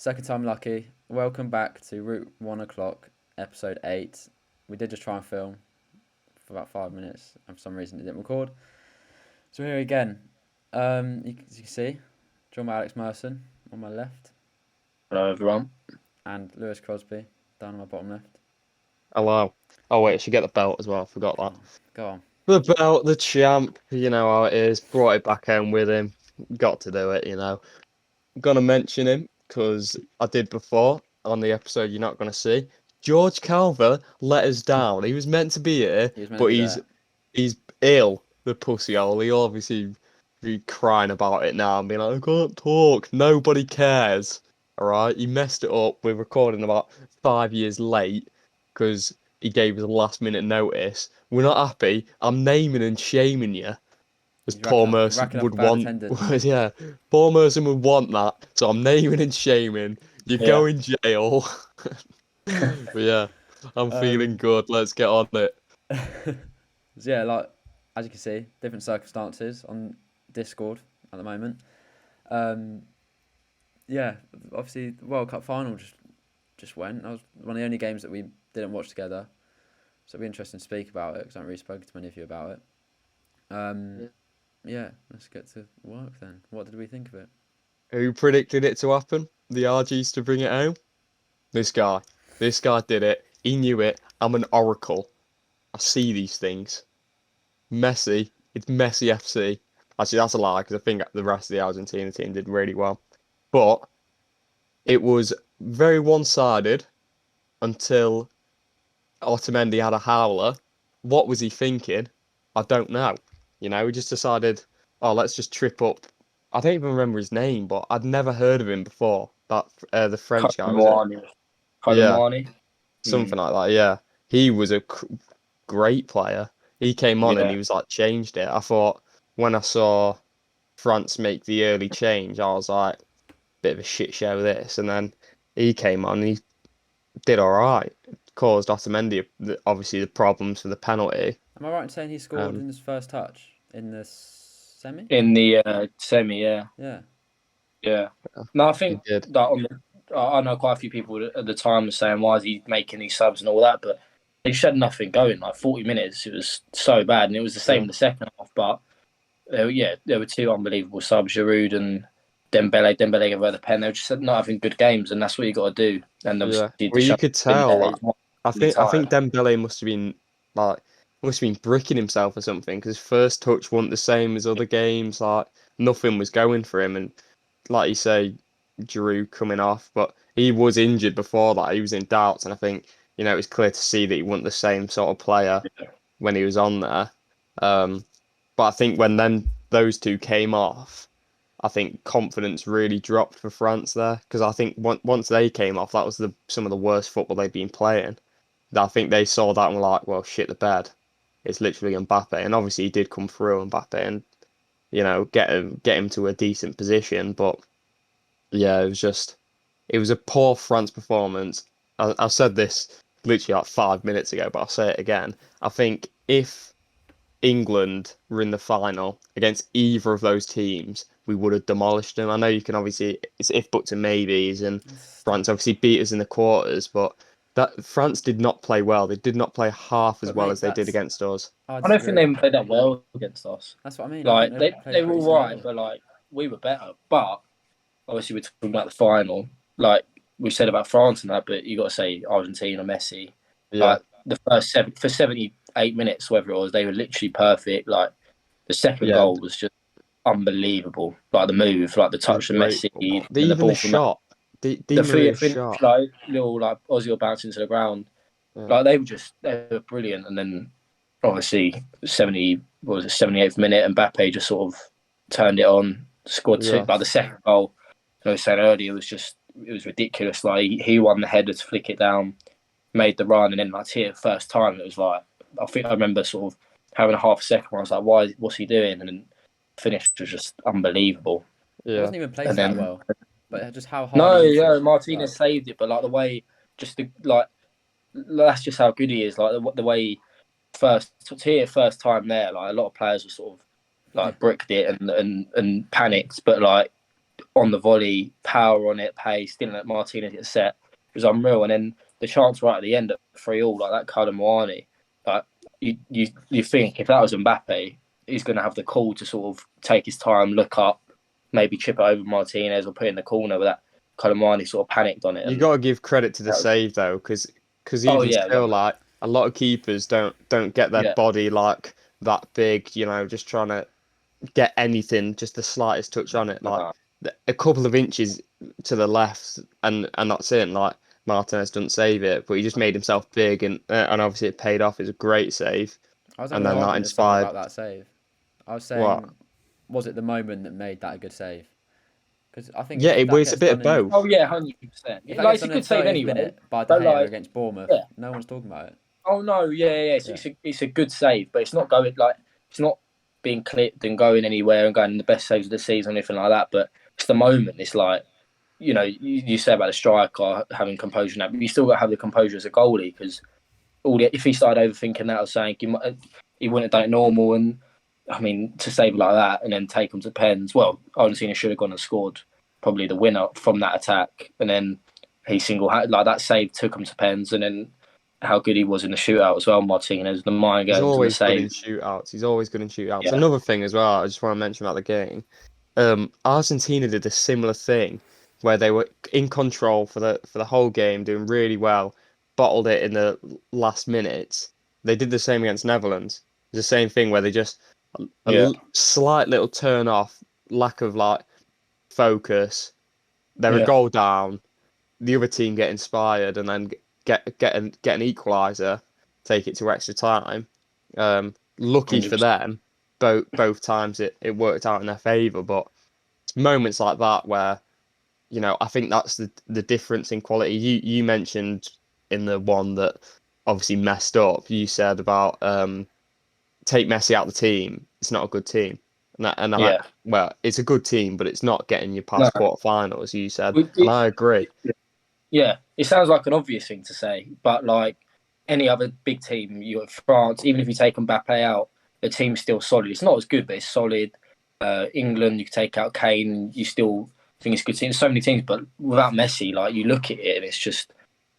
Second time lucky. Welcome back to RouteOneO'Clock, episode 8. We did just try and film for about 5 minutes, and for some reason it didn't record. So we're here again. As you can see, joined by Alex Merson on my left, Hello, everyone. and Lewis Crosby down on my bottom left. Hello. Oh wait, I should get the belt as well. I forgot that. Go on. The belt, the champ. You know how it is. Brought it back home with him. Got to do it. Gonna mention him because I did before on the episode you're not gonna see. George Calver let us down. He was meant to be here, but he's ill. The pussy hole. He'll obviously be crying about it now and being like, I can't talk. Nobody cares. All right. He messed it up. We're recording about 5 years late because he gave us a last minute notice. We're not happy. I'm naming and shaming you. As Paul Merson would want. Yeah, Paul Merson would want that. So I'm naming and shaming. You go in jail. But yeah, I'm feeling good. Let's get on it. So yeah, like as you can see, different circumstances on Discord at the moment. Yeah, obviously the World Cup final just went. That was one of the only games that we didn't watch together. So it'll be interesting to speak about it because I haven't really spoken to many of you about it. Yeah, let's get to work then. What did we think of it? Who predicted it to happen? The RGs to bring it home? This guy. This guy did it. He knew it. I'm an oracle. I see these things. Messi. It's Messi FC. Actually, that's a lie because I think the rest of the Argentina team did really well. But it was very one-sided until Otamendi had a howler. What was he thinking? I don't know. He just decided, let's just trip up. I don't even remember his name, but I'd never heard of him before. That the French guy, was it? Yeah, something like that. Yeah, he was a great player. He came on and he was like changed it. I thought when I saw France make the early change, I was like, bit of a shit show this. And then he came on and he did all right. Caused Otamendi obviously the problems for the penalty. Am I right in saying he scored in his first touch in the semi? In the semi, yeah. Yeah. No, I think that I know quite a few people at the time were saying, why is he making these subs and all that? But they just had nothing going. Like 40 minutes, it was so bad. And it was the same in the second half. But there were two unbelievable subs, Giroud and Dembele. Dembele gave away the pen. They were just not having good games, and that's what you got to do. And obviously, well, you could tell. I think Dembele must have been bricking himself or something because his first touch wasn't the same as other games. Like nothing was going for him, and like you say, Giroud coming off, but he was injured before that. He was in doubts, and I think it was clear to see that he wasn't the same sort of player when he was on there. But I think when those two came off, I think confidence really dropped for France there because I think once they came off, that was some of the worst football they'd been playing. I think they saw that and were like, well, shit the bed. It's literally Mbappe. And obviously he did come through Mbappe and, get him to a decent position. But yeah, it was a poor France performance. I said this literally like 5 minutes ago, but I'll say it again. I think if England were in the final against either of those teams, we would have demolished them. I know you can obviously, it's if buts and maybes, and France obviously beat us in the quarters, but that France did not play well. They did not play half as well as they did against us. I don't think they played that well against us. That's what I mean. Like they were all right, but like we were better. But obviously we're talking about the final. Like we said about France and that, but you got to say Argentina, Messi. Yeah. Like the first 78 minutes, whatever it was, they were literally perfect. Like the second goal was just unbelievable. Like the move, like the touch of Messi, the ball shot. The shot. Like little like Ozil bouncing to the ground. Yeah. Like they were brilliant. And then obviously 78th minute, Mbappe just sort of turned it on, scored two. Like the second goal, I was saying earlier, it was ridiculous. Like he won the header to flick it down, made the run, and then like to hit it first time, it was like I think I remember sort of having a half a second where I was like, what's he doing? And then finish was just unbelievable. Yeah. It wasn't even placed that well. But just how hard. No, Martinez saved it, but like the way, that's just how good he is. Like the way to hear it first time there, like a lot of players were sort of like bricked it and panicked, but like on the volley, power on it, pace, didn't let Martinez get set. It was unreal. And then the chance right at the end at 3-3, like that Kalamwani, like you think if that was Mbappe, he's going to have the call to sort of take his time, look up, maybe chip it over Martinez or put it in the corner, but that Kalamwani sort of panicked on it. You got to give credit to the save though, because even still, like a lot of keepers don't get their body like that big, you know, just trying to get anything, just the slightest touch on it, like a couple of inches to the left, and that's it. Like Martinez doesn't save it, but he just made himself big, and obviously it paid off. It's a great save, and then that inspired. About that save, I was saying, was it the moment that made that a good save? Because I think it's a bit of both. Oh yeah, 100%. Like it's a good save anyway. By De Gea against Bournemouth, no one's talking about it. Oh no, yeah. It's a good save, but it's not going it's not being clipped and going anywhere and going in the best saves of the season or anything like that. But it's the moment. It's like, you know, you say about the striker having composure in that, but you still got to have the composure as a goalie, because if he started overthinking that or saying he wouldn't have done it normal, and I mean, to save like that and then take them to pens. Well, Argentina should have gone and scored probably the winner from that attack, and then he like that save took them to pens, and then how good he was in the shootout as well, Martinez. The mind games. He's always good in shootouts. He's always good in shootouts. Yeah. Another thing as well, I just want to mention about the game. Argentina did a similar thing where they were in control for the whole game, doing really well, bottled it in the last minutes. They did the same against Netherlands. It's the same thing where they just a slight little turn off, lack of like focus. They're a goal down. The other team get inspired and then get an equaliser, take it to extra time. Lucky 100%. For them, both times it worked out in their favour. But it's moments like that where, you know, I think that's the difference in quality. You mentioned in the one that obviously messed up. You said about take Messi out of the team. It's not a good team. Well, it's a good team, but it's not getting you past quarterfinals. You said, and I agree. Yeah, it sounds like an obvious thing to say, but like any other big team, you have France, even if you take Mbappe out, the team's still solid. It's not as good, but it's solid. England, you can take out Kane, you still think it's a good team. So many teams, but without Messi, like you look at it and it's just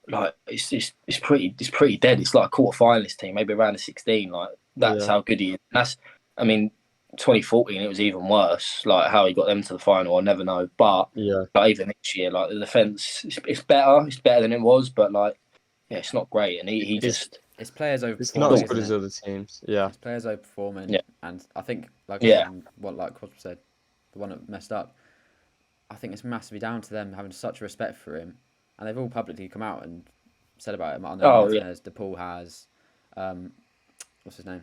like it's pretty dead. It's like a quarter-finalist team, maybe around the 16. Like that's how good he is. I mean, 2014 it was even worse. Like how he got them to the final, I'll never know. But like, even this year, like the defense, it's better. It's better than it was, but like it's not great. And he just it's players overperforming. It's not as good as other teams. Yeah, it's players overperforming. Yeah. And I think like Cosmo said, the one that messed up. I think it's massively down to them having such respect for him, and they've all publicly come out and said about him. Martinez, DePaul has, what's his name?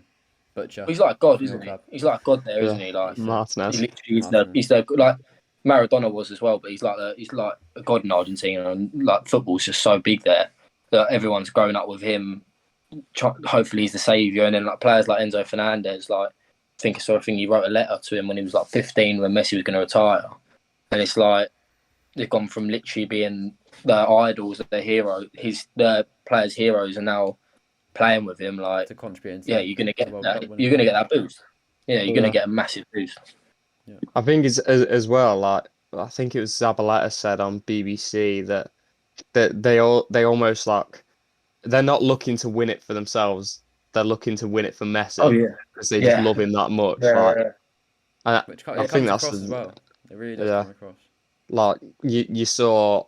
Butcher. Well, he's like God, isn't he? He's like God there, isn't he? Like Martinez. He's the like Maradona was as well, but he's like a God in Argentina, and like football's just so big there that everyone's growing up with him. Hopefully, he's the saviour, and then like players like Enzo Fernandez, like I think he wrote a letter to him when he was like 15 when Messi was going to retire, and it's like they've gone from literally being their idols, their hero, their players' heroes, and now playing with him, like to contribute. You're gonna get that. You're gonna get that boost. Yeah, you're gonna get a massive boost. Yeah. I think it's as well. Like I think it was Zabaleta said on BBC that they almost like they're not looking to win it for themselves. They're looking to win it for Messi. Oh yeah, because they just love him that much. Which I think that's as well. It really does come across. Like you saw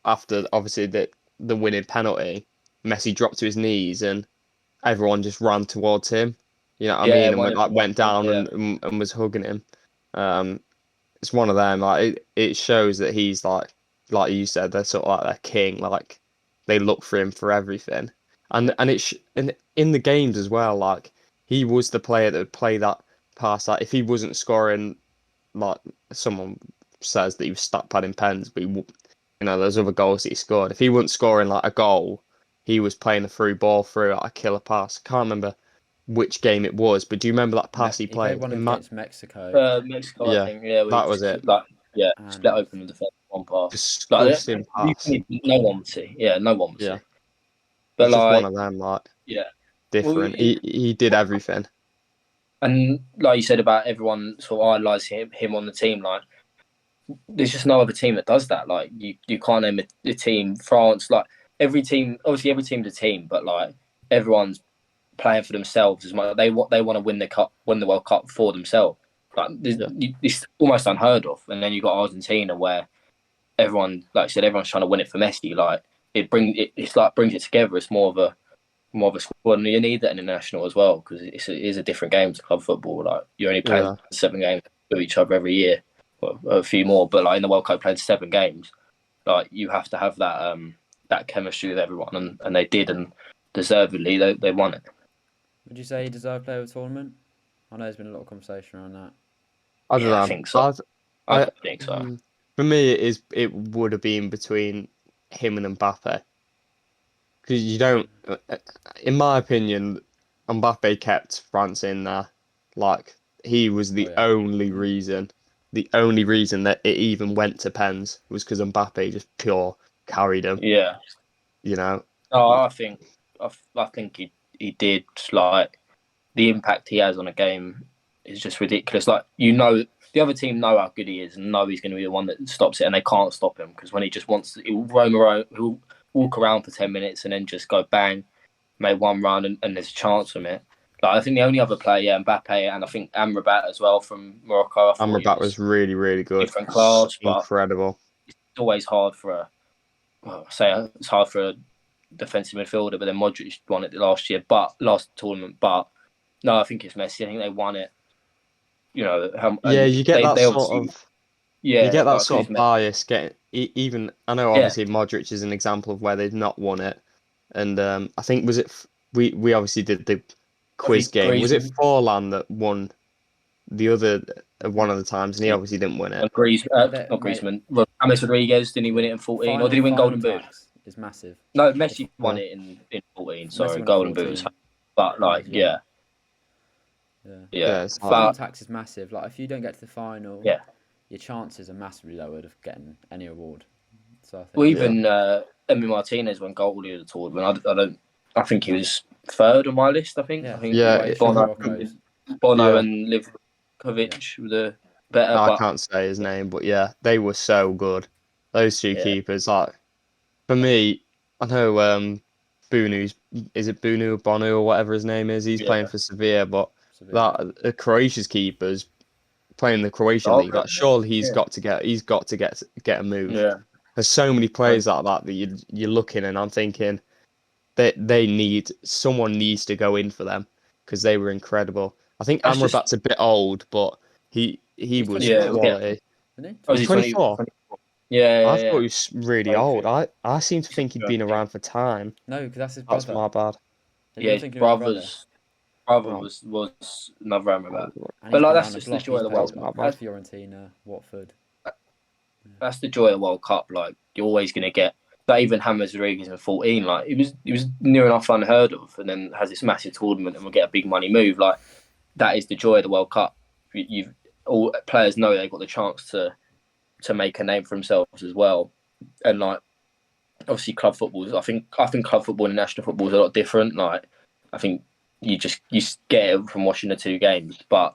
after obviously the winning penalty, Messi dropped to his knees and everyone just ran towards him. You know what I mean? And went down and was hugging him. It's one of them. Like it shows that he's like you said, they're sort of like their king. Like they look for him for everything. And in the games as well. Like he was the player that would play that pass. Like if he wasn't scoring, like someone says that he was stat padding pens, but there's other goals that he scored. If he wasn't scoring like a goal, he was playing a through ball through like a killer pass. I can't remember which game it was, but do you remember that pass he played? One against Mexico. Mexico, I think. Yeah, that was it. Like, split open the defense one pass. Disgusting pass. No one would see. Yeah, no one would see. But like, just one of them, like different. Well, he did everything. And like you said about everyone sort of idolising him on the team, like there's just no other team that does that. Like you can't name a team. France, like every team, obviously every team's a team, but like everyone's playing for themselves as much. They want to win the cup, win the World Cup for themselves. Like it's almost unheard of. And then you got Argentina, where everyone, like I said, everyone's trying to win it for Messi. Like it's like brings it together. It's more of a squad, and you need that in international as well, because it is a different game to club football. Like you're only playing 7 games with each other every year, well, a few more. But like in the World Cup, played 7 games. Like you have to have that chemistry with everyone, and they did, and deservedly they won it. Would you say he deserved player of the tournament? I know there's been a lot of conversation around that. I don't know. I think so. I think so. For me, it would have been between him and Mbappe, because you don't, in my opinion, Mbappe kept France in there. Like he was the only reason that it even went to pens was because Mbappe just pure carried him. Yeah. You know. Oh, I think he did. Like the impact he has on a game is just ridiculous. Like the other team know how good he is and know he's going to be the one that stops it, and they can't stop him because when he just wants to, he'll roam around, he'll walk around for 10 minutes and then just go bang, make one run, and there's a chance from it. Like I think the only other player, Mbappe, and I think Amrabat as well from Morocco. Amrabat was really, really good. Different class, but incredible. It's always hard for it's hard for a defensive midfielder, but then Modric won it last tournament. But no, I think it's Messi. I think they won it. You know, you get that sort of like, bias. Even I know obviously Modric is an example of where they've not won it, and I think we obviously did the quiz game. Was it Forlan that won the other one of the times, and he obviously didn't win it? Not Griezmann. James Rodriguez, didn't he win it in 14, or did he win Golden Boot? Is massive. No, Messi won it in 14. Sorry, Golden Boot. But like, yeah. Final tax is massive. Like if you don't get to the final, your chances are massively lowered of getting any award. So I think, well, even Emi Martinez won goalie of the tournament. I think he was 3rd on my list. I think Bono and Livkovic were the better. I can't say his name, but yeah, they were so good. Those two keepers, like for me, I know is it Bono or whatever his name is? He's playing for Sevilla, but that Croatia's keepers playing the Croatian league. Like, surely he's got to get a move. Yeah. There's so many players like that you're looking, and I'm thinking that someone needs to go in for them because they were incredible. I think Amrabat's a bit old, but he was quality. He's 24. Yeah, I thought he was really old. I seem to think he'd been around for time. No, because that's his brother. That's my bad. Yeah, his brother was another Amrabat. But like that's just the joy of the World Cup. Fiorentina, Watford. That's the joy of the World Cup. Like you're always going to get that. Even James Rodriguez in 14, like it was near enough unheard of, and then has this massive tournament and will get a big money move. Like that is the joy of the World Cup. All players know they've got the chance to make a name for themselves as well, and like obviously club football. I think club football and national football is a lot different. Like I think you get it from watching the 2 games, but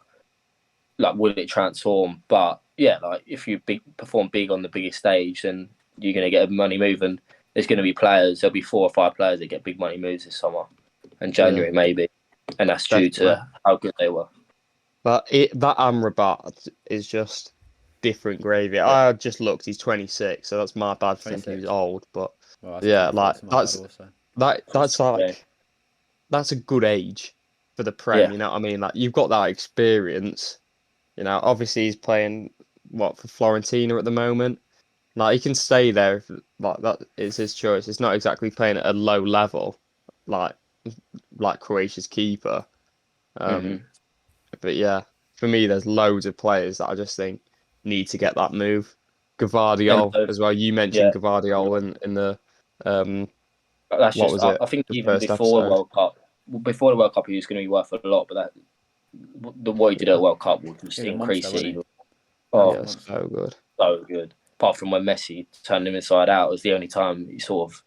like will it transform? But yeah, like if you perform big on the biggest stage, then you're going to get a money move, and there's going to be players. There'll be 4 or 5 players that get big money moves this summer and January maybe, and that's due to how good they were. But that Amrabat is just different gravy. Yeah. I just looked; he's 26, so that's my bad for thinking he was old. But that's a good age for the Prem. Yeah. You know what I mean? Like you've got that experience. You know, obviously he's playing for Fiorentina at the moment. Like he can stay there if like that is his choice. It's not exactly playing at a low level, like Croatia's keeper. But yeah, for me, there's loads of players that I just think need to get that move. Gvardiol as well. You mentioned Gvardiol in the that's just, was it? I think even before the World Cup, he was going to be worth a lot. But what he did at the World Cup was just increasing. So good. So good. Apart from when Messi turned him inside out, it was the only time he sort of.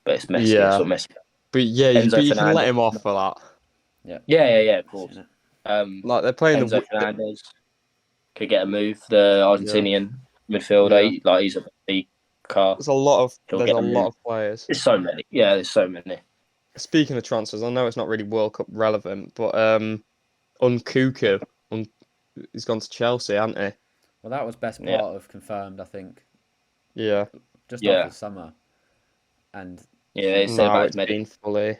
But it's Messi. Yeah. Sort of Messi. But yeah, you can let him off for that. Yeah. Of course. Like they're playing Enzo Fernandez could get a move. The Argentinian midfielder. Like he's a big car. There's a lot of players. There's so many. Yeah, there's so many. Speaking of transfers, I know it's not really World Cup relevant, but Nkunku, he's gone to Chelsea, hasn't he? Well, that was best part of confirmed, I think. Yeah. Just after summer, and they said now about it's been fully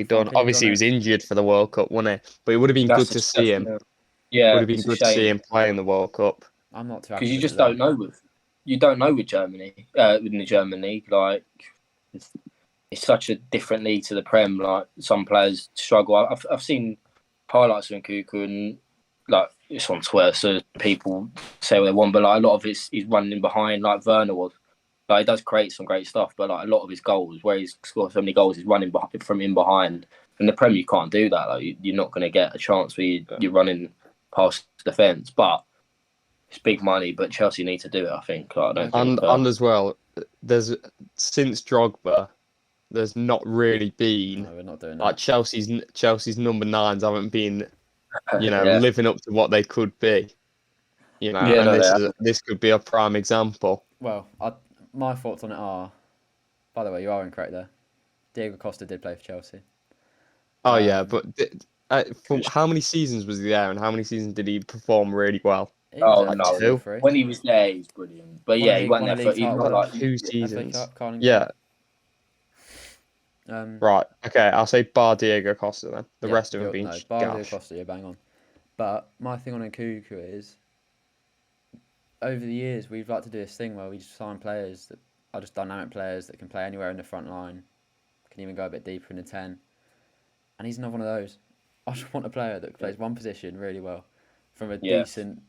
done. Can Obviously, he was injured for the World Cup, wasn't he? But it would have been good to see him. Yeah, would have been good to see him play in the World Cup. I'm not too happy because you just don't know with Germany, within the German league. Like it's such a different league to the Prem. Like some players struggle. I've seen highlights of Nkunku and like it's on Twitter, so people say what they want, but like a lot of he's running behind like Werner was. Like he does create some great stuff, but like a lot of his goals, where he's scored so many goals, he's running from in behind. In the Prem, you can't do that. Like you're not going to get a chance where you're running past the defence. But it's big money. But Chelsea need to do it, I think. Like, I don't and as well, there's since Drogba, there's not really been. No, we're not doing like that. Chelsea's number 9s haven't been, living up to what they could be. This could be a prime example. Well, my thoughts on it are, by the way, you are incorrect there. Diego Costa did play for Chelsea. Oh yeah, but how many seasons was he there, and how many seasons did he perform really well? No, 2. When he was there, he was brilliant. But he went there for like 2 seasons. Cup, yeah. Right. Okay. I'll say bar Diego Costa then. The rest of them being bar Diego Costa. You're bang on. But my thing on Nkunku is, over the years we've liked to do this thing where we just sign players that are just dynamic players that can play anywhere in the front line, can even go a bit deeper in the 10. And he's not one of those. I just want a player that plays one position really well from a decent,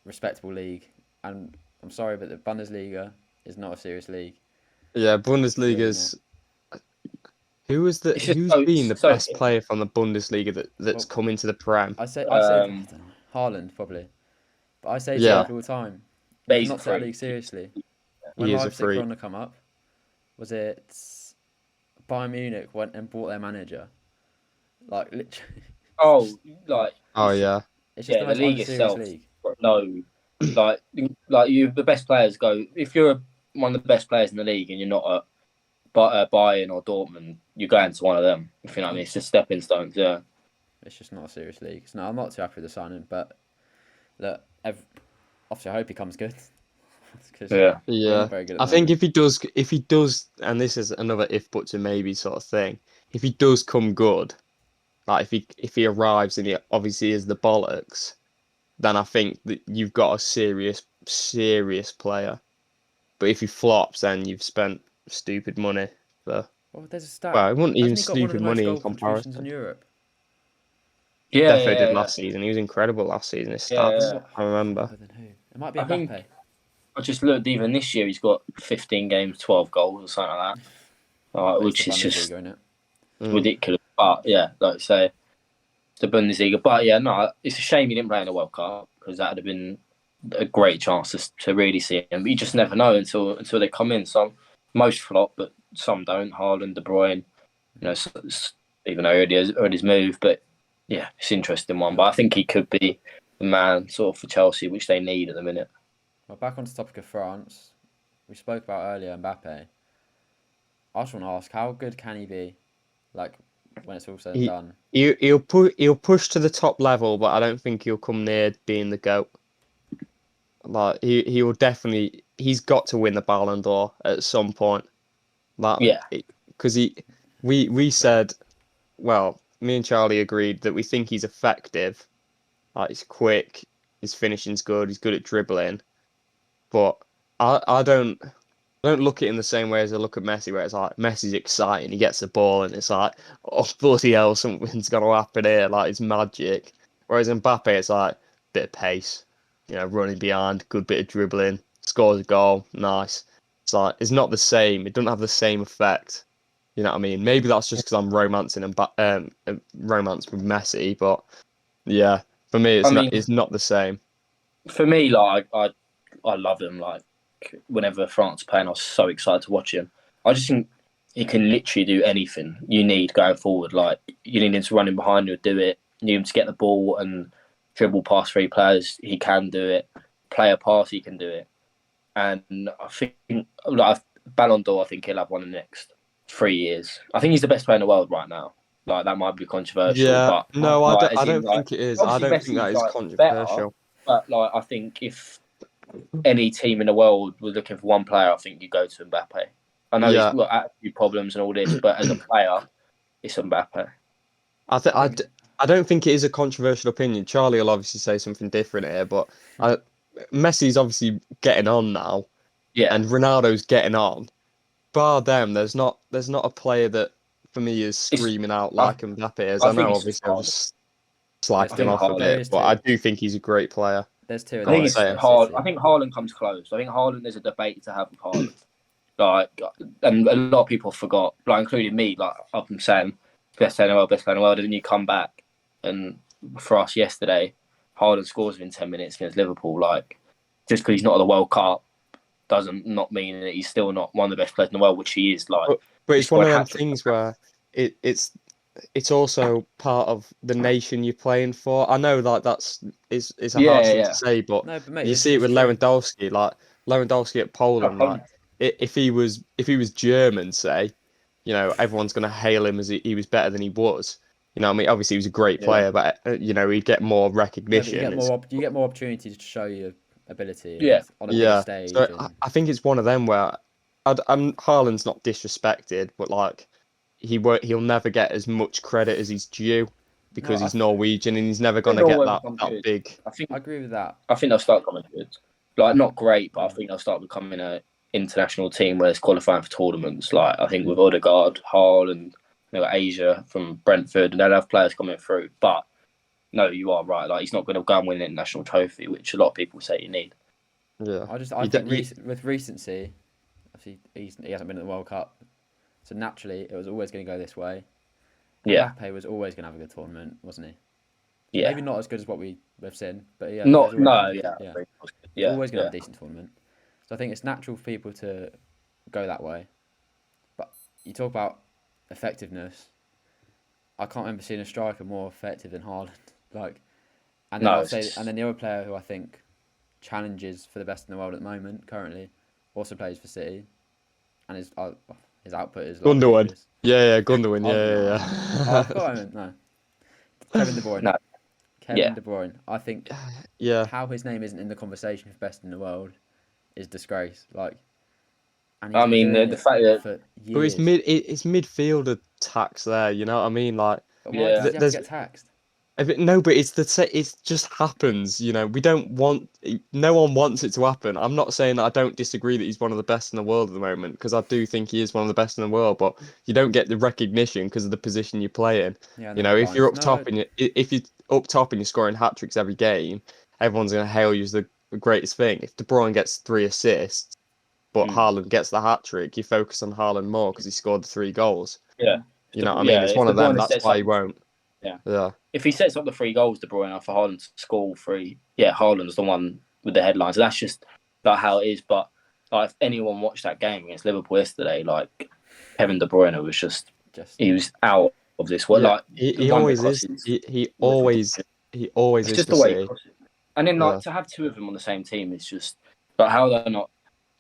respectable league. And I'm sorry, but the Bundesliga is not a serious league. Yeah, Bundesliga's. Who's been the best player from the Bundesliga that's come into the Prem? I say I don't know, Haaland probably, but I say all the time. He's not take the league seriously. When Leipzig were on the come up, was it Bayern Munich went and bought their manager? Like literally. It's just the league itself. League. No, like the best players go. If you're one of the best players in the league and you're not at Bayern or Dortmund, you're going to one of them. If you know what I mean, it's just stepping stones. Yeah, it's just not a serious league. So, no, I'm not too happy with the signing, but look, obviously I hope he comes good. Yeah. I think if he does, and this is another if but to maybe sort of thing. If he does come good, like if he arrives and he obviously is the bollocks, then I think that you've got a serious player. But if he flops, then you've spent stupid money. Well, there's a stat. Well, it wasn't even stupid money in comparison. In Europe. Defo did last season. He was incredible last season. His stats, I remember. It might be MBAPPE. I just looked. Even this year, he's got 15 games, 12 goals, or something like that, which is just ridiculous. But yeah, like I say, the Bundesliga. But yeah, no, it's a shame he didn't play in the World Cup because that would have been a great chance to really see him. But you just never know until they come in. Some most flop, but some don't. Haaland, De Bruyne, even though he already his move. But yeah, it's an interesting one. But I think he could be the man sort of for Chelsea, which they need at the minute. Well, back on the topic of France, we spoke about earlier MBAPPE. I just want to ask, how good can he be? Like when it's all said and done. He'll push to the top level, but I don't think he'll come near being the GOAT. Like he will definitely. He's got to win the Ballon d'Or at some point. Because we said, well, me and Charlie agreed that we think he's effective. Like he's quick, his finishing's good, he's good at dribbling. But I don't look at it in the same way as I look at Messi, where it's like Messi's exciting, he gets the ball and it's like, oh bloody hell, something's gonna happen here, like it's magic. Whereas Mbappe, it's like bit of pace, running behind, good bit of dribbling, scores a goal, nice. It's like it's not the same. It doesn't have the same effect. You know what I mean? Maybe that's just because I'm romancing romance with Messi, but yeah, for me it's not the same. For me, like I love him. Like whenever France are playing, I was so excited to watch him. I just think he can literally do anything you need going forward. Like you need him to run in behind you, do it. You need him to get the ball and dribble past 3 players. He can do it. play a pass, he can do it. And I think like Ballon d'Or, I think he'll have one in the next 3 years. I think he's the best player in the world right now. Like that might be controversial, Yeah, but no, like, I as in, don't like, think it is. I obviously don't think that Messi's is like better, controversial. but like I think if any team in the world was looking for one player, I think you go to Mbappe. I know he's Yeah, got attitude problems and all this, but as a player, it's Mbappe. I don't think it is a controversial opinion. Charlie will obviously say something different here, but I, Messi's obviously getting on now, Yeah, and Ronaldo's getting on. Bar them, there's not a player that for me is it's. screaming out I, like Mbappe is. I I think know it's just obviously I've hard. just There's slagged I him think off a Haaland. there bit, is but I two. do think he's a great player. There's two of I Got them think to it's say at it. hard. City. I think Haaland comes close. I think Haaland, there's a debate to have with Haaland. Like, and a lot of people forgot, like including me. Like I've been saying, best player in the world, best player in the world. And then you come back, and for us yesterday, Haaland scores within 10 minutes against Liverpool. Like, just because he's not at the World Cup doesn't not mean that he's still not one of the best players in the world, which he is. Like, But he's it's one scored of a them hat-trick. things where it's also part of the nation you're playing for. I know like that's is a hard Yeah, thing to yeah. say, but No, but mate, you see it it's with true. Lewandowski, like Lewandowski at Poland, like 100. if he was German, say, you know, everyone's gonna hail him as he was better than he was. You know, what I mean, obviously he was a great Yeah, player, but you know, he'd get more No, but recognition. It's you get more opportunities to show your ability yeah, and on a bigger yeah. stage. So And I think it's one of them where Haaland's not disrespected, but like he'll never get as much credit as he's due no, because he's Norwegian and he's never I think gonna they'll get all that become that good. big. I think I agree with that. I think they'll start coming good. Like not great, but I Mm. think they'll start becoming a international team where it's qualifying for tournaments. Like I think with Odegaard, Hall, and Asia from Brentford, and they'll have players coming through. But no, you are right. Like he's not going to go and win an international trophy, which a lot of people say you need. Yeah, I you, think you, with recency, obviously he hasn't been in the World Cup, so naturally it was always going to go this way. Yeah, Mbappe was always going to have a good tournament, wasn't he? yeah. Maybe not as good as what we've seen, but yeah, Not he was always no, gonna, yeah, yeah, he was yeah, always going to yeah. have a decent tournament. So I think it's natural for people to go that way. But you talk about effectiveness. I can't remember seeing a striker more effective than Haaland. Like, and then No, I'll it's say, just, and then the other player who I think challenges for the best in the world at the moment, currently, also plays for City, and his output is like Gundogan. ridiculous. Yeah, Gundogan. Oh Yeah, no, I yeah, forgot. No, Kevin De Bruyne. no, Kevin yeah. De Bruyne. I think yeah. how his name isn't in the conversation for best in the world is disgrace. Like, and he's I been mean doing the it fact that for But years. it's midfielder tax there. You know what I mean? Like, But why does yeah, he have to there's get taxed? no, but it just happens. You know, we don't want. No one wants it to happen. I'm not saying that I don't disagree that he's one of the best in the world at the moment because I do think he is one of the best in the world. But you don't get the recognition because of the position you play in. Yeah, You no, know, if you're Barnes. up No, top and if you're up top and you're scoring hat tricks every game, everyone's gonna hail you as the greatest thing. If De Bruyne gets 3 assists, but mm, Haaland gets the hat trick, you focus on Haaland more because he scored the 3 goals. yeah. You know what I mean? It's If one De of them. Bruyne That's sets why up, he won't. yeah. Yeah. If he sets up the 3 goals, De Bruyne for Haaland to score 3, yeah, Haaland's the one with the headlines. That's just like how it is. But like, if anyone watched that game against Liverpool yesterday, like Kevin De Bruyne was just just he was out of this world. Yeah, Like the he one that always is. crosses He was ridiculous. always It's is just for the way he City. crosses. And then like Yeah. to have two of them on the same team is just like how they're not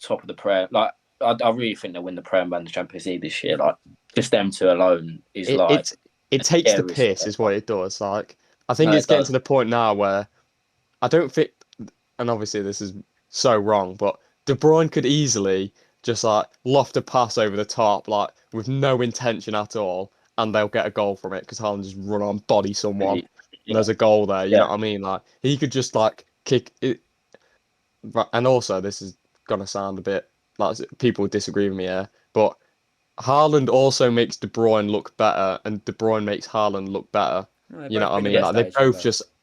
top of the Prem. Like I really think they'll win the Prem and the Champions League this year. Like just them two alone is It like it it a takes the scary piss, step is what up. it does. Like I think No, it's it getting to does. the point now where I don't think, and obviously this is so wrong, but De Bruyne could easily just like loft a pass over the top, like with no intention at all, and they'll get a goal from it because Haaland just run on body someone, and Yeah, there's a goal there. You know yeah, what I mean? Like he could just like kick it. And also, this is gonna sound a bit like people would disagree with me here, but Haaland also makes De Bruyne look better, and De Bruyne makes Haaland look better. no, they You know both what I bring the mean? yeah. best Like out of each other.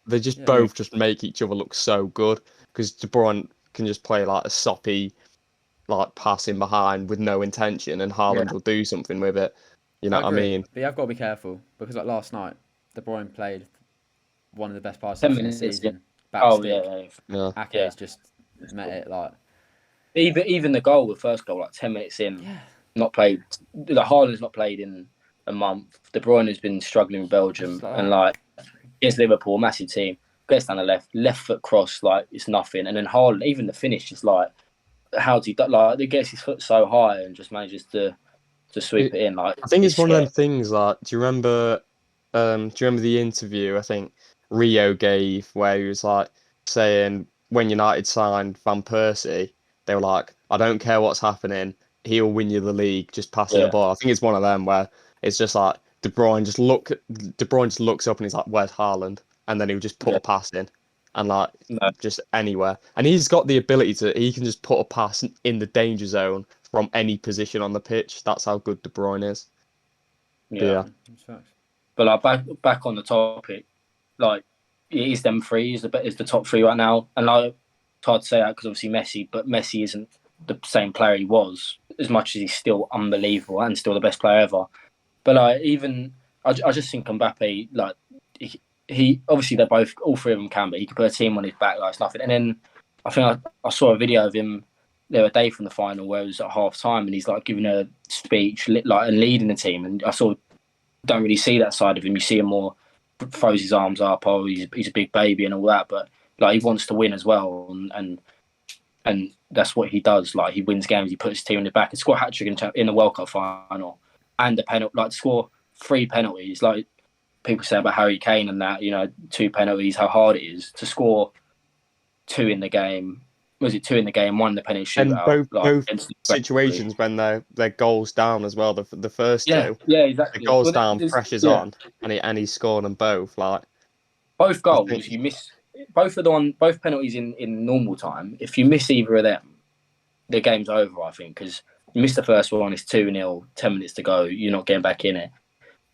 they just Yeah, Mm. both just make each other look so good because De Bruyne can just play like a soppy, like passing behind with no intention, and Yeah. Haaland will do something with it. You know I what I agree. mean? But you have got to be careful because like last night, De Bruyne played one of the best passes I've 10 seen this minutes in. season. Back Oh stick. yeah, Yeah. yeah. Ake's just met it like Even the goal, the first goal, like 10 minutes in, yeah. not played. The Haaland's not played in a month. De Bruyne has been struggling with It's just Belgium, like and that. like against Liverpool, massive team. gets down the left foot cross, like it's nothing. And then Haaland, even the finish is like, how's he done? Like, he gets his foot so high and just manages to sweep it in. Like, I think it's one of scary. them things. Like, do you remember? Do you remember the interview? I think Rio gave where he was like saying when United signed Van Persie, they were like, "I don't care what's happening, he'll win you the league just passing the Yeah, ball." I think it's one of them where it's just like De Bruyne just looks up and he's like, "Where's Haaland?" And then he'll just put yeah. a pass in, and like No, just anywhere. And he's got the ability he can just put a pass in the danger zone from any position on the pitch. That's how good De Bruyne is. But yeah. yeah, That's facts. But like back on the topic, like it is them three is the top three right now, and like it's hard to say that because obviously Messi, but Messi isn't the same player he was as much as he's still unbelievable and still the best player ever. But like even I just think Mbappe, like he obviously they're both all three of them can, but he could put a team on his back like it's nothing. And then I think I saw a video of him the other day from the final where it was at half time and he's like giving a speech like and leading the team, and I saw don't really see that side of him. You see him more throws his arms up, oh he's a big baby and all that, but like he wants to win as well, and that's what he does. Like he wins games, he puts his team in the back and score a hat trick in the World Cup final, and the penalty, like to score 3 penalties. Like people say about Harry Kane and that, 2 penalties, how hard it is to score 2 in the game. Was it 2 in the game, 1 in the penalty and shootout? both situations when they're goals down as well. The first yeah, two, yeah, the exactly. goals Well, down, pressure's yeah, on, and he scored them both. Like both I goals think, you miss. Both penalties in normal time. If you miss either of them, the game's over, I think, because you missed the first one, it's 2-0, 10 minutes to go, you're not getting back in it.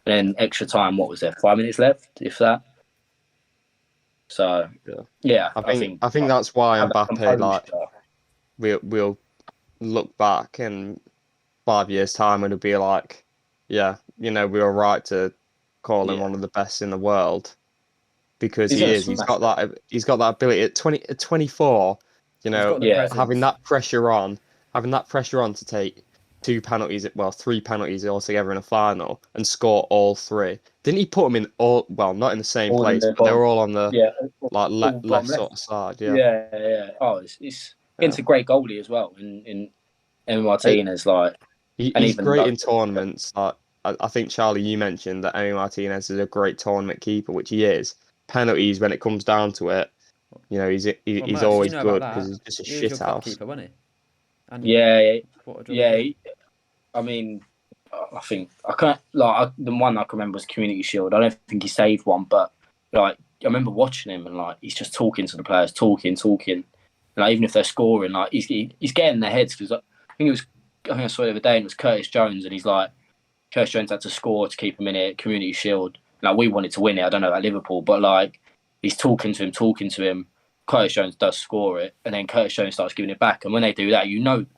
And then extra time, what was there, 5 minutes left, if that? So, yeah. yeah, I I think think I think that's why have that Mbappe, like composure. we'll look back in 5 years' time and it'll be like, yeah, we were right to call him Yeah. one of the best in the world because He's he going to is. He's smash got it. that. He's got that ability at 24. He's got the Yeah. Having presence. that pressure on, to take 2 penalties, well, 3 penalties altogether in a final and score all 3. Didn't he put them in all? Well, not in the same All in place, the but they bottom. were all on the Yeah. like All left bottom sort left. of side. Yeah, Yeah, yeah. Oh, it's yeah. a great goalie as well in Emi Uh, Martinez, like, and He's even great in like, tournaments. Like I think Charlie, you mentioned that Emi Martinez is a great tournament keeper, which he is. Penalties, when it comes down to it, Well, he's Mercy, you always know about good because that. he's just a He was your shit cup house. keeper, wasn't he? And yeah, what a job he yeah. did. I mean, I think I can't like the one I can remember was Community Shield. I don't think he saved one, but like I remember watching him and like he's just talking to the players, talking, and like even if they're scoring, like he's getting in their heads because I think I saw it the other day and it was Curtis Jones and he's like Curtis Jones had to score to keep him in it. Community Shield. Like we wanted to win it. I don't know about Liverpool, but like he's talking to him. Curtis Jones does score it, and then Curtis Jones starts giving it back. And when they do that,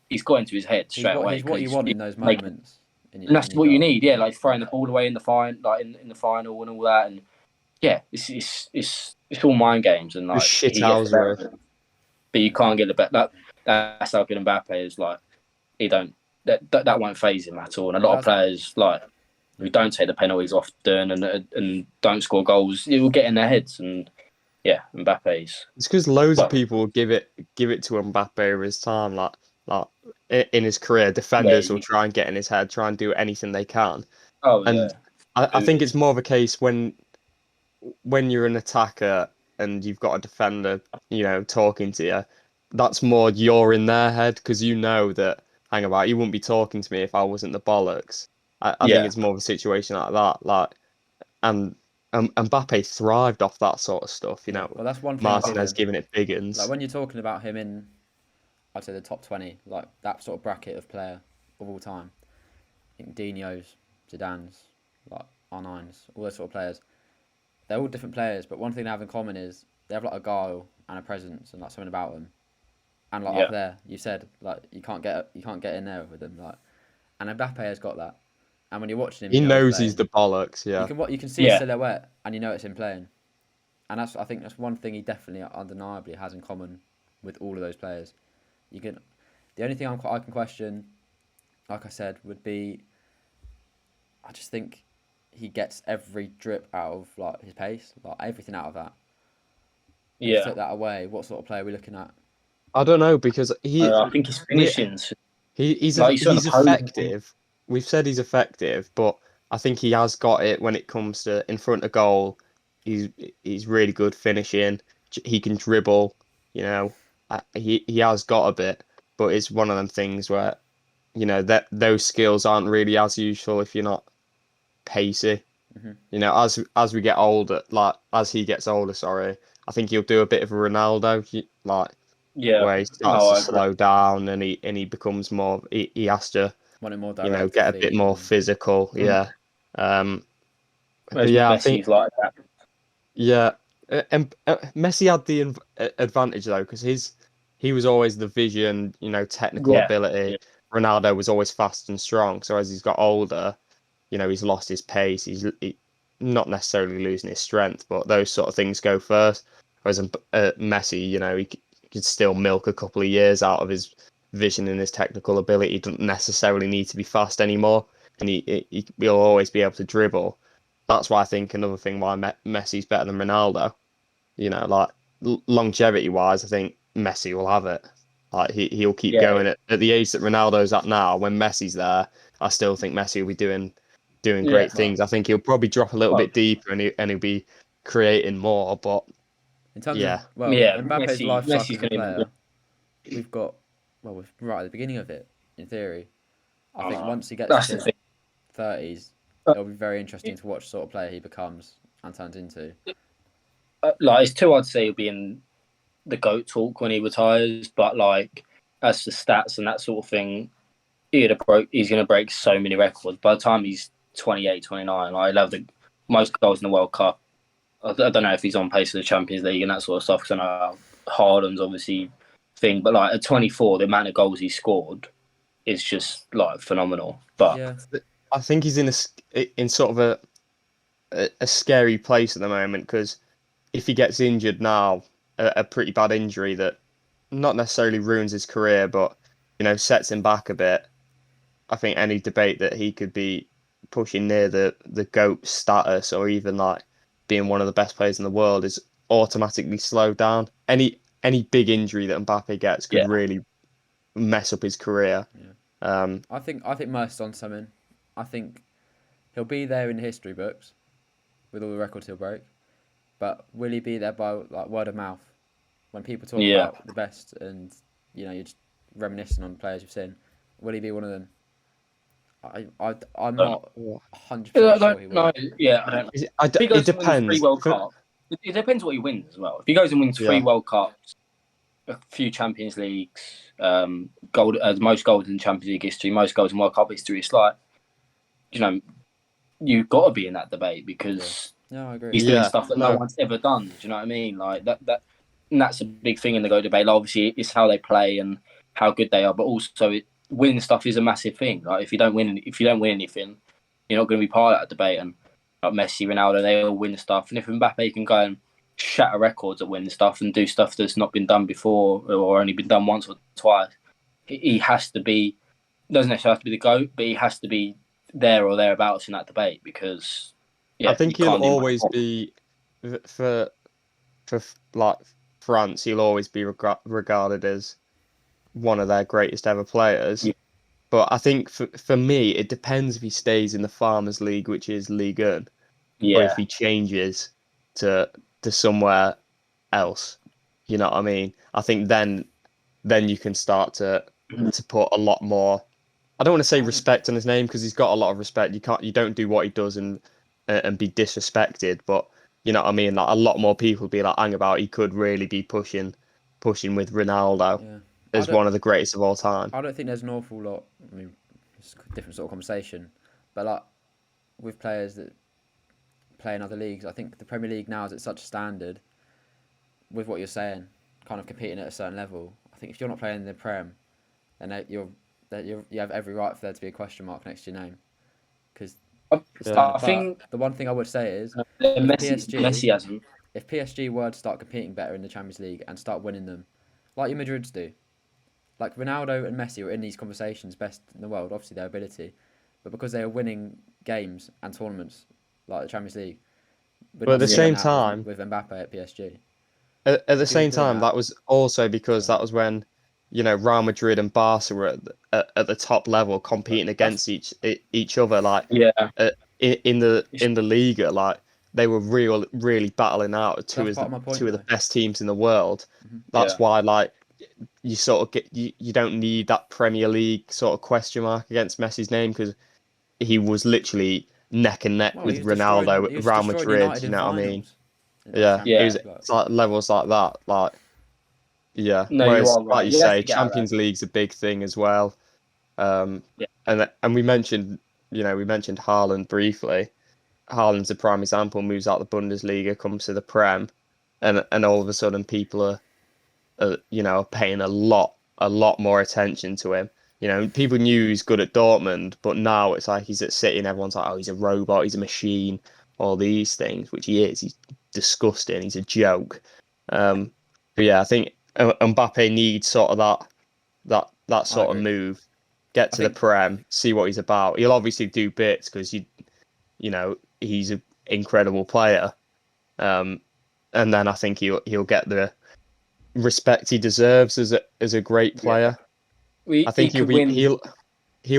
he's got into his head straight away He's what because you want in those making. moments And in that's your what you goal. need, yeah. Like throwing the ball away in the in the final and all that, and yeah, it's all mind games, and Just like shit he gets the better housery. of it, but you can't get the better. That's how good Mbappe is. Like he don't that won't phase him at all. And a But lot of that's players like who don't take the penalties often and don't score goals, it will get in their heads. And yeah, Mbappe's It's because loads of well, people will give it to Mbappe over his time, like in his career. yeah. Defenders will try and get in his head, try and do anything they can. Oh yeah, And I think it's more of a case when you're an attacker and you've got a defender, talking to you. That's more you're in their head because you know that. Hang about, you wouldn't be talking to me if I wasn't the bollocks. I think yeah, it's more of a situation like that. Like, and Mbappe thrived off that sort of stuff. yeah. Well, that's one thing with Martinez him. giving it big Like uns. when you're talking about him in, I'd say the top 20, like that sort of bracket of player of all time. I think Dino's, Zidane's, like R9's, all those sort of players. They're all different players, but one thing they have in common is they have like a guile and a presence and like something about them. And like yeah, up there, you said like you can't get in there with them. Like, and Mbappe has got that. And when you're watching him, He you know he's knows he's playing. the bollocks. You Yeah, can you can see his yeah. silhouette, and you know it's him playing. And I think that's one thing he definitely undeniably has in common with all of those players. You can, the only thing I can question, like I said, would be, I just think he gets every drip out of like his pace, like everything out of that. If you took that away, what sort of player are we looking at? I don't know because I think his finishing's he's like he's effective. We've said he's effective, but I think he has got it when it comes to in front of goal. He's really good finishing. He can dribble. You know, he has got a bit, but it's one of them things where that those skills aren't really as useful if you're not pacey. You know, as we get older, like as he gets older, sorry, I think he'll do a bit of a Ronaldo, like where he starts to slow down and he becomes more. He has to, Wanting more direct get a bit more physical. Yeah. But yeah, I think Messi's like that. yeah, and Messi had the advantage though because he was always the vision, technical ability. Yeah. Ronaldo was always fast and strong. So as he's got older, he's lost his pace. He's not necessarily losing his strength, but those sort of things go first. Whereas Messi, he could still milk a couple of years out of his vision and his technical ability. He doesn't necessarily need to be fast anymore, and he'll always be able to dribble. That's why I think another thing why Messi's better than Ronaldo. Like longevity wise, I think Messi will have it. Like he'll keep going at the age that Ronaldo's at now. When Messi's there, I still think Messi will be doing great things. I think he'll probably drop a little bit deeper and he'll be creating more. But in terms of Mbappe's life cycle as a player, we've got we're right at the beginning of it. In theory, I think once he gets to his 30s, it'll be very interesting to watch the sort of player he becomes and turns into. Like it's too hard to say he'll be in the GOAT talk when he retires, but like as for stats and that sort of thing, he's going to break so many records. By the time he's 28, 29, he'll have the most goals in the World Cup. I don't know if he's on pace for the Champions League and that sort of stuff, because I know Haaland's obviously thing, but like at 24, the amount of goals he scored is just like phenomenal. But yeah, I think he's in sort of a scary place at the moment, because if he gets injured now, a pretty bad injury that not necessarily ruins his career, but sets him back a bit. I think any debate that he could be pushing near the GOAT status, or even like being one of the best players in the world, is automatically slowed down. Any big injury that Mbappe gets could really mess up his career. Yeah. I think Mercer's on something. I think he'll be there in the history books with all the records he'll break. But will he be there by like word of mouth? When people talk about the best and you're just reminiscing on players you've seen, will he be one of them? I'm not 100% sure he will. No, yeah, I don't know. If he goes it depends. And wins 3 World Cups, it depends what he wins as well. If he goes and wins 3 World Cups, a few Champions Leagues, most goals in Champions League history, most goals in World Cup history, it's like, you've got to be in that debate, because I agree. he's doing stuff that no one's ever done. Do you know what I mean? Like that, and that's a big thing in the GOAT debate. Like, obviously, it's how they play and how good they are, but also winning stuff is a massive thing. Like if you don't win anything, you're not going to be part of that debate. And like Messi, Ronaldo, they all win stuff. And if Mbappe can go and shatter records at winning stuff and do stuff that's not been done before or only been done once or twice, he has to be. Doesn't necessarily have to be the GOAT, but he has to be there or thereabouts in that debate, because I think he'll always be for like France. He'll always be regarded as one of their greatest ever players. Yeah. But I think for me, it depends if he stays in the Farmers League, which is Ligue 1, or if he changes to somewhere else. You know what I mean? I think then you can start to put a lot more. I don't want to say respect on his name, because he's got a lot of respect. You don't do what he does and be disrespected. But you know what I mean? Like a lot more people be like, hang about, he could really be pushing with Ronaldo as one of the greatest of all time. I don't think there's an awful lot. I mean, it's a different sort of conversation, but like with players that play in other leagues, I think the Premier League now is at such a standard. With what you're saying, kind of competing at a certain level, I think if you're not playing in the Prem, then you have every right for there to be a question mark next to your name. Because I think the one thing I would say is if PSG were to start competing better in the Champions League and start winning them, like your Madrids do, like Ronaldo and Messi were in these conversations best in the world, obviously their ability, but because they are winning games and tournaments like the Champions League. But at the same time, with Mbappe at PSG. at the If he was same doing time, that was also because that was when, Real Madrid and Barca were at the top level competing against each other. Like, Yeah, in the Liga, like they were really battling out that's part of my point two of the though. best teams in the world. Mhm. That's yeah, why, like, you sort of you don't need that Premier League sort of question mark against Messi's name, because he was literally neck and neck Well, with Ronaldo he at was Real destroying Madrid. United You in know what I mean? finals of the Yeah, Champions it was yeah. League. Like, it's like levels like that. Like, yeah. No, you Whereas, are like right. you He has say, to get out of Champions League's a big thing as well. Yeah, And we mentioned, we mentioned Haaland briefly. Haaland's a prime example. Moves out the Bundesliga, comes to the Prem, and all of a sudden people are paying a lot more attention to him. People knew he's good at Dortmund, but now it's like he's at City and everyone's like, oh, he's a robot, he's a machine, all these things, which he is. He's disgusting. He's a joke. But yeah, I think Mbappe needs sort of that I sort of agree. move. Get I to the think Prem, see what he's about. He'll obviously do bits because he's an incredible player. Um, and then I think he'll get the respect he deserves as a great yeah. player. I He think could win. he'll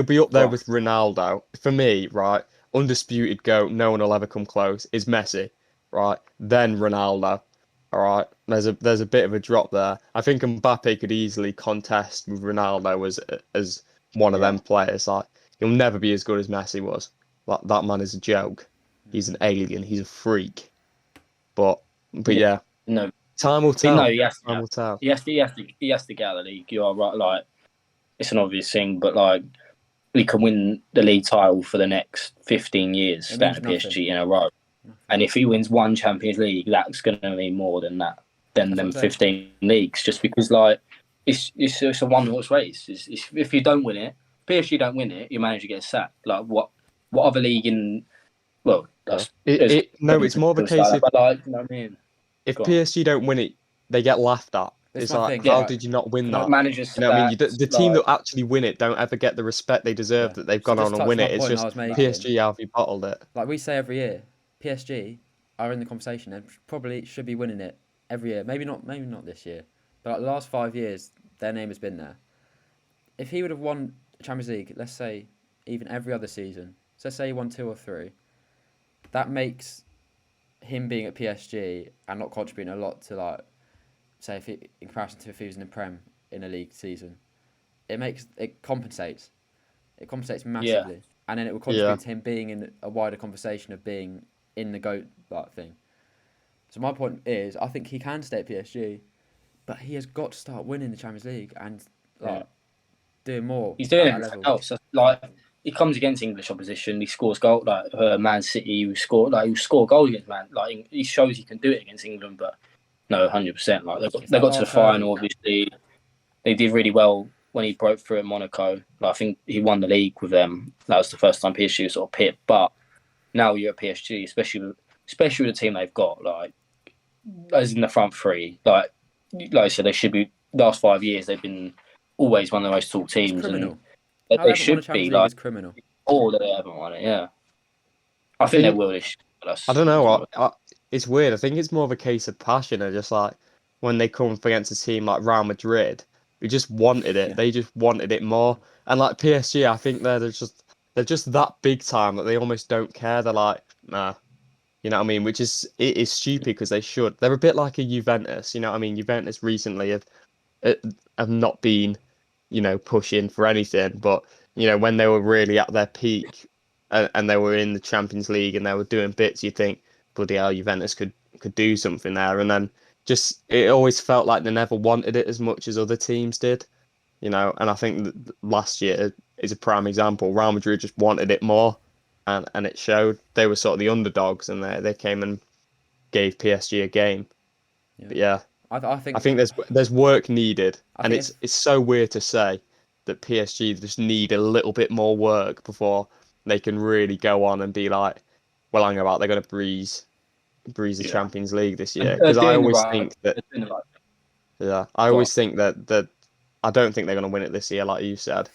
be up Go there on. with Ronaldo. For me, right, undisputed GOAT, no one will ever come close, is Messi, right? Then Ronaldo. All right. There's a bit of a drop there. I think Mbappe could easily contest with Ronaldo as one of Yeah, them players. Like, he'll never be as good as Messi was. That man is a joke. He's an alien. He's a freak. But yeah. yeah, No, time will but no, tell. he has to. Time will tell. He has to get out of the league. You are right. Like, it's an obvious thing, but like, we can win the league title for the next 15 years, it staying means at nothing. PSG in a row. And if he wins one Champions League, that's going to mean more than that, than That's what them I'm saying. 15 leagues. Just because, like, it's a one horse race. If you don't win it, PSG don't win it, your manager gets sacked. Like, what other league in, well, Yeah. that's there's No, it's more of a things like case that, of, but like, you know what I mean? if Go on. PSG don't win it, they get laughed at. This is It's my like, thing, how Yeah, right? did you not win Can I? that? managers You know what I mean? sacked. The team that Like, actually win it don't ever get the respect they deserve, Yeah. that they've So gone just on and touch win my it. It's point I just was making. PSG, have you bottled it? Like we say every year, PSG are in the conversation and probably should be winning it every year. Maybe not this year, but like the last 5 years, their name has been there. If he would have won Champions League, let's say even every other season, so let's say he won 2 or 3, that makes him being at PSG and not contributing a lot to, like, say if in comparison to if he was in the Prem in a league season, it compensates. It compensates yeah, massively, and then it will Yeah. contribute to him being in a wider conversation of being in the GOAT like thing. So my point is, I think he can stay at PSG, but he has got to start winning the Champions League and yeah. like doing more He's doing at that everything level. else. Like, he comes against English opposition. He scores goal. Like, Man City, he score goals against Man. Like, he shows he can do it against England. But no, 100%. Like, It's they that got to the last hurdle. final. Obviously, they did really well when he broke through at Monaco. Like, I think he won the league with them. That was the first time PSG was sort of pipped. But now you're at PSG, especially with the team they've got. Like, as in the front three. Like I said, they should be. Last 5 years, they've been always one of the most tall It's teams, and criminal. they, How they they haven't won a should Champions be League like. is criminal. Or they haven't won it. Yeah, I I think they think, will this year. But I don't know that's what, it's weird. I think it's more of a case of passion, and just like when they come up against a team like Real Madrid, who just wanted it. yeah, They just wanted it more. And like PSG, I think they're just that big time that they almost don't care. They're like, nah. You know what I mean? It is stupid because they should. They're a bit like a Juventus. You know what I mean? Juventus recently uh, have not been, pushing for anything. But when they were really at their peak, and they were in the Champions League and they were doing bits, you think, bloody hell, Juventus could do something there. And then just it always felt like they never wanted it as much as other teams did. And I think that last year is a prime example. Real Madrid just wanted it more, and it showed. They were sort of the underdogs, and they came and gave PSG a game. Yeah, But yeah, I I think think there's work needed, I and think it's so weird to say that PSG just need a little bit more work before they can really go on and be like, well, hang about, they're going to breeze the yeah. Champions League this And year. Because I doing the always right, think that, they're doing the right. yeah, I Go on. always think that I don't think they're going to win it this year, like you said.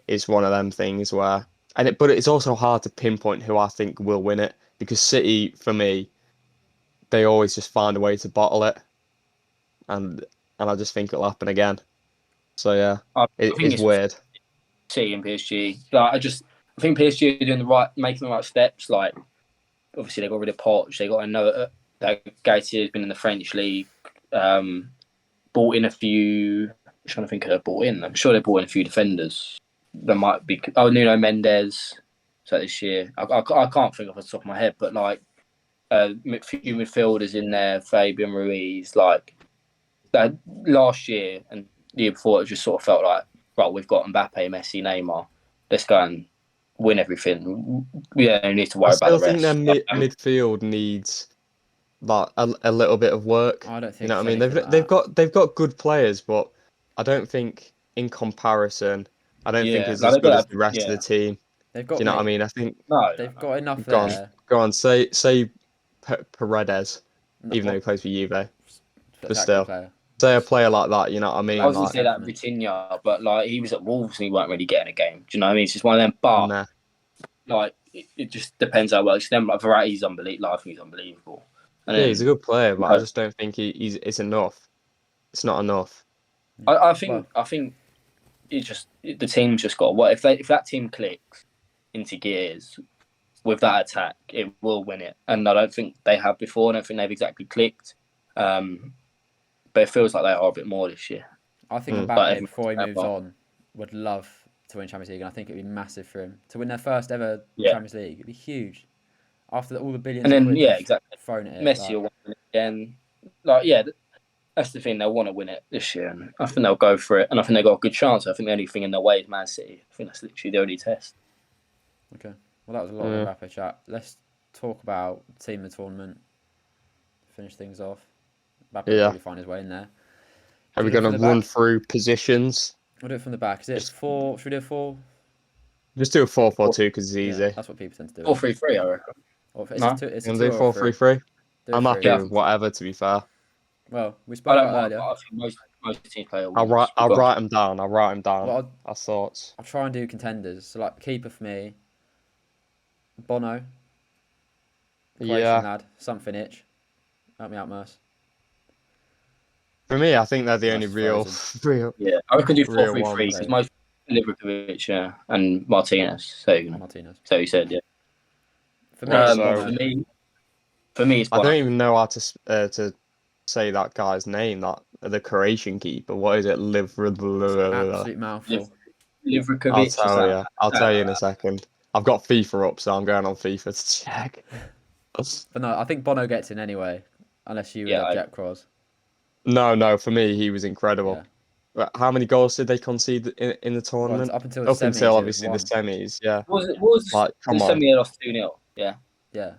It's one of them things where, but it's also hard to pinpoint who I think will win it, because City, for me, they always just find a way to bottle it. and I just think it'll happen again. So yeah, I think it's weird. City and PSG. Like I think PSG are doing making the right steps. Like obviously they got rid of Poch. They got that Gaetier has been in the French league. Bought in a few. I'm trying to think who they bought in. I'm sure they bought in a few defenders. There might be Nuno Mendes. So this year, I can't think off the top of my head, but like few midfielders in there, Fabian Ruiz. Like that last year and the year before, it just sort of felt like, right, we've got Mbappe, Messi, Neymar. Let's go and win everything. We don't need to worry about the I still think rest. their midfield needs like a little bit of work. I don't You think know what I it's mean? anything like They've got good players, but I don't think in comparison, I don't think Yeah, it's no, as they've good got as the rest of the team. they've Do got you know what I mate, mean? I think no, they've got enough go on, there. go on. Say Paredes, even though What he plays for Juve, but spectacular still, player. say a player like that. You know what I I mean? was going to Like, say that Vitinha, but like he was at Wolves and he weren't really getting a game. Do you know what I mean? It's just one of them. But nah. like it just depends how well. It's them. Like Variety's unbelievable. I think he's unbelievable. And Yeah, he's a then good player, but I just don't think it's enough. It's not enough. I Well, think the team's just got what if that team clicks into gears with that attack, it will win it. And I don't think they have before. I don't think they've exactly clicked. But it feels like they are a bit more this year. I think Mm. But Mbappe, everyone's before he playing moves well. on, would love to win Champions League, and I think it'd be massive for him to win their first ever Yeah. Champions League. It'd be huge. After all the billions And of then quid yeah, they've exactly. thrown at it, Messi will win it again. Like yeah, that's the thing. They'll want to win it this year, and I think they'll go for it. And I think they've got a good chance. I think the only thing in their way is Man City. I think that's literally the only test. Okay. Well, that was a lot of Mbappe chat. Let's talk about team of the tournament. Finish things off. Mbappe will Yeah. probably find his way in there. Are we Should we do it going from to the run back? through positions? We'll do it from the back. Is it Just- 4? Should we do a 4? Just do a 4-4-2 because it's Yeah, easy. that's what people tend to do. 4-3-3, I reckon. Or is No? it two, it's You a gonna 2 do or a 3? 4-3-3? Do a I'm 3. happy with whatever. To be fair, Well, we I spoke don't about mind. earlier. I think most teams play all I'll write. wings. I'll write them down. I'll write them down. Well, Our thoughts. I'll try and do contenders. So, like, keeper for me, Bono, Croatian Yeah. lad, something itch. Help me out, Merce. For me, I think they're the only Merce is real, frozen. Yeah, I reckon do real 4-3-3 ones. because most Liverpool, yeah, and Martinez. So Martinez. so you said, yeah. For me, it's Bono. For me, it's I Bono. don't even know how to say that guy's name. That the Croatian keeper. What is it? Absolute mouthful. Livrakovic. I'll tell you in a second. I've got FIFA up, so I'm going on FIFA to check. But no, I think Bono gets in anyway, unless you would object, Cross. No. For me, he was incredible. Yeah. But how many goals did they concede in the tournament? Well, up until the semis, until obviously the semis, yeah. What was Like, come the on. semi they lost 2-0? Yeah. Yeah.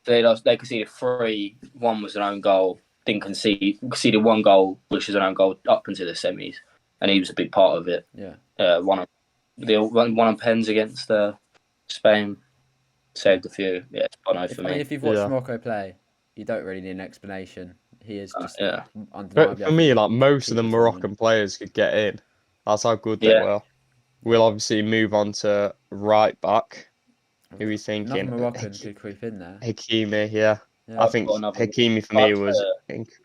They conceded 3. One was an own goal. Didn't conceded 1 goal, which was an own goal up until the semis, and he was a big part of it. Yeah. One on pens against Spain, saved a few. Yeah, it's Bono for me. I mean, if you've watched Morocco play, you don't really need an explanation. He is just undeniably. But for me, like most of the keeper Moroccan players could get in. That's how good they were. We'll obviously move on to right back. Who are we thinking? Another Moroccan could creep in there. Hakimi, yeah. I think Hakimi for me was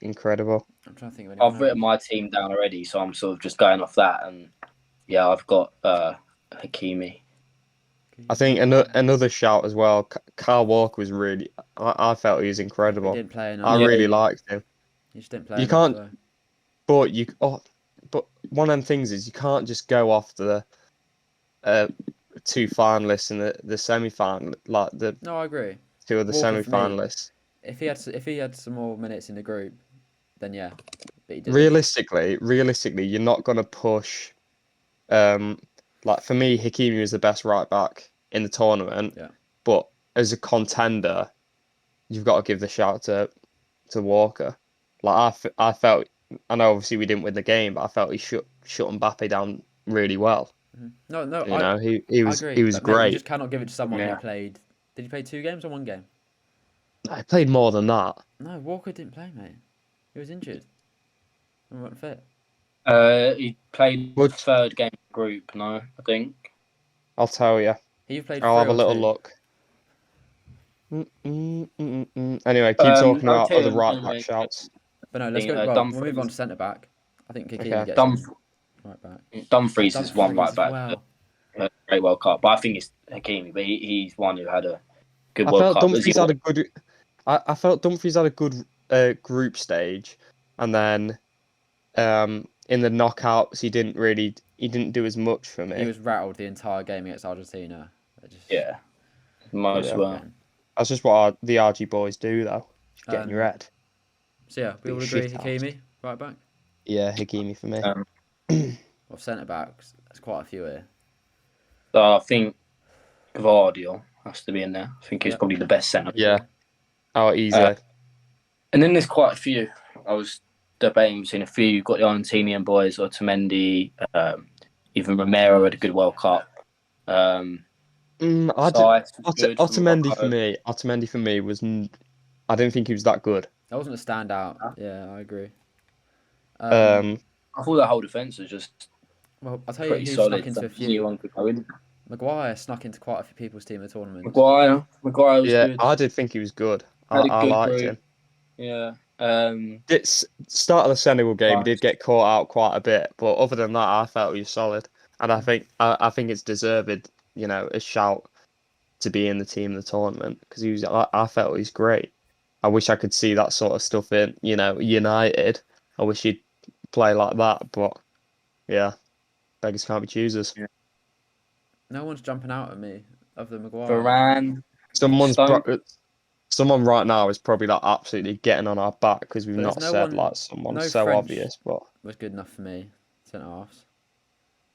incredible. I'm trying to think of anyone I've written my team down already, so I'm sort of just going off that, and yeah, I've got Hakimi. I think another shout as well. Kyle Walker was really. I felt he was incredible. He didn't play enough. I really liked him. He just didn't play. You enough, can't. But you. But one of them things is you can't just go off the 2 finalists in the semi final, like the. No, I agree. 2 of the semi finalists. If he had some more minutes in the group, then yeah. But he didn't. Realistically, you're not gonna push. Like for me, Hakimi was the best right back in the tournament. Yeah. But as a contender, you've got to give the shout to Walker. Like I felt, I know obviously we didn't win the game, but I felt he shut Mbappe down really well. No, he was I agree, he was great. You just cannot give it to someone who played. Did he play 2 games or 1 game? I played more than that. No, Walker didn't play, mate. He was injured. He wasn't fit. He played the 3rd game group. No, I think. I'll tell you. He played. I'll have a little look. Anyway, keep talking about other right back shouts. But no, let's go. Well, we'll move on to centre back. I think Hakimi gets right back. Dumfries is one right back. Well. Great World Cup, but I think it's Hakimi. But he's one who had a good I World felt Cup. Dumfries had a good. I felt Dumfries had a good group stage, and then in the knockouts he didn't do as much for me. He was rattled the entire game against Argentina. Most were. That's just what the RG boys do, though. Just get in your head. So yeah, we all agree Hakimi right back. Yeah, Hakimi for me. Well, centre backs, there's quite a few here. So I think Gvardiol has to be in there. I think he's probably the best centre. Yeah. Oh, easy. And then there's quite a few. I was debating between a few. You've got the Argentinian boys, Otamendi, even Romero had a good World Cup. Otamendi for me was. I didn't think he was that good. That wasn't a standout. Yeah, I agree. I thought that whole defence was just. Well, I'll tell you who snuck into a few. Maguire snuck into quite a few people's team at the tournament. Maguire was good. I did think he was good. I liked him. Yeah. Start of the Senegal game, he did get caught out quite a bit, but other than that, I felt he was solid, and I think it's deserved, a shout to be in the team of the tournament because I felt he's great. I wish I could see that sort of stuff in, United. I wish he'd play like that, but yeah, beggars can't be choosers. Yeah. No one's jumping out at me of the Maguire. Varane. Someone right now is probably like absolutely getting on our back because we've not said like someone so French obvious, but was good enough for me. Centre halves.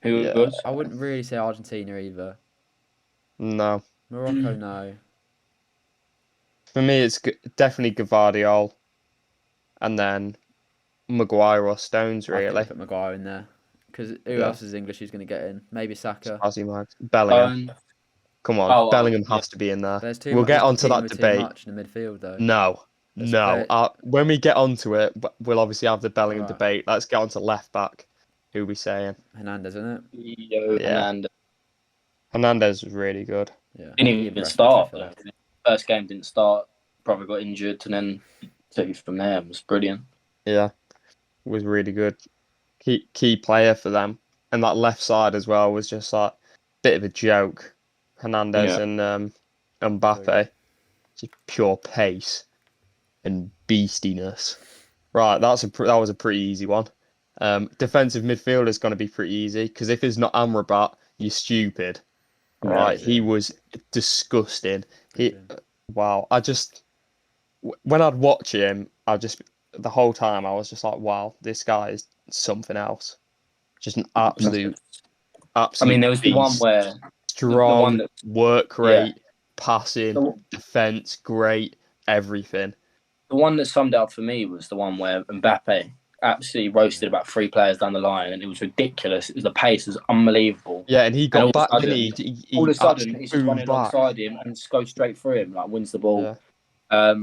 Who was? I wouldn't really say Argentina either. No. Morocco, no. For me, it's definitely Gvardiol, and then Maguire or Stones. Really, I put Maguire in there because who else is English who's going to get in? Maybe Saka. Bellingham. Come on, Bellingham has to be in there. We'll get onto that debate. Too much in the midfield, though. No. When we get onto it, we'll obviously have the Bellingham debate. Let's get onto left back. Who are we saying? Hernandez, isn't it? Hernandez. Hernandez was really good. Yeah. Didn't even start. First game didn't start. Probably got injured, and then took it from there. It was brilliant. Yeah, was really good. Key player for them, and that left side as well was just like a bit of a joke. Hernandez and MBAPPE, just pure pace and beastiness. Right, that was a pretty easy one. Defensive midfielder is going to be pretty easy because if it's not Amrabat, you're stupid. Right, he was disgusting. Wow. When I'd watch him, the whole time I was just like, wow, this guy is something else. Just an absolute. I mean, there was beast. The one where strong, work rate, passing, defense, great, everything. The one that summed it up for me was the one where MBAPPE absolutely roasted about 3 players down the line, and it was ridiculous. The pace was unbelievable. Yeah, and he got back. All of a sudden, he's just running alongside him and just goes straight through him, like wins the ball. Yeah.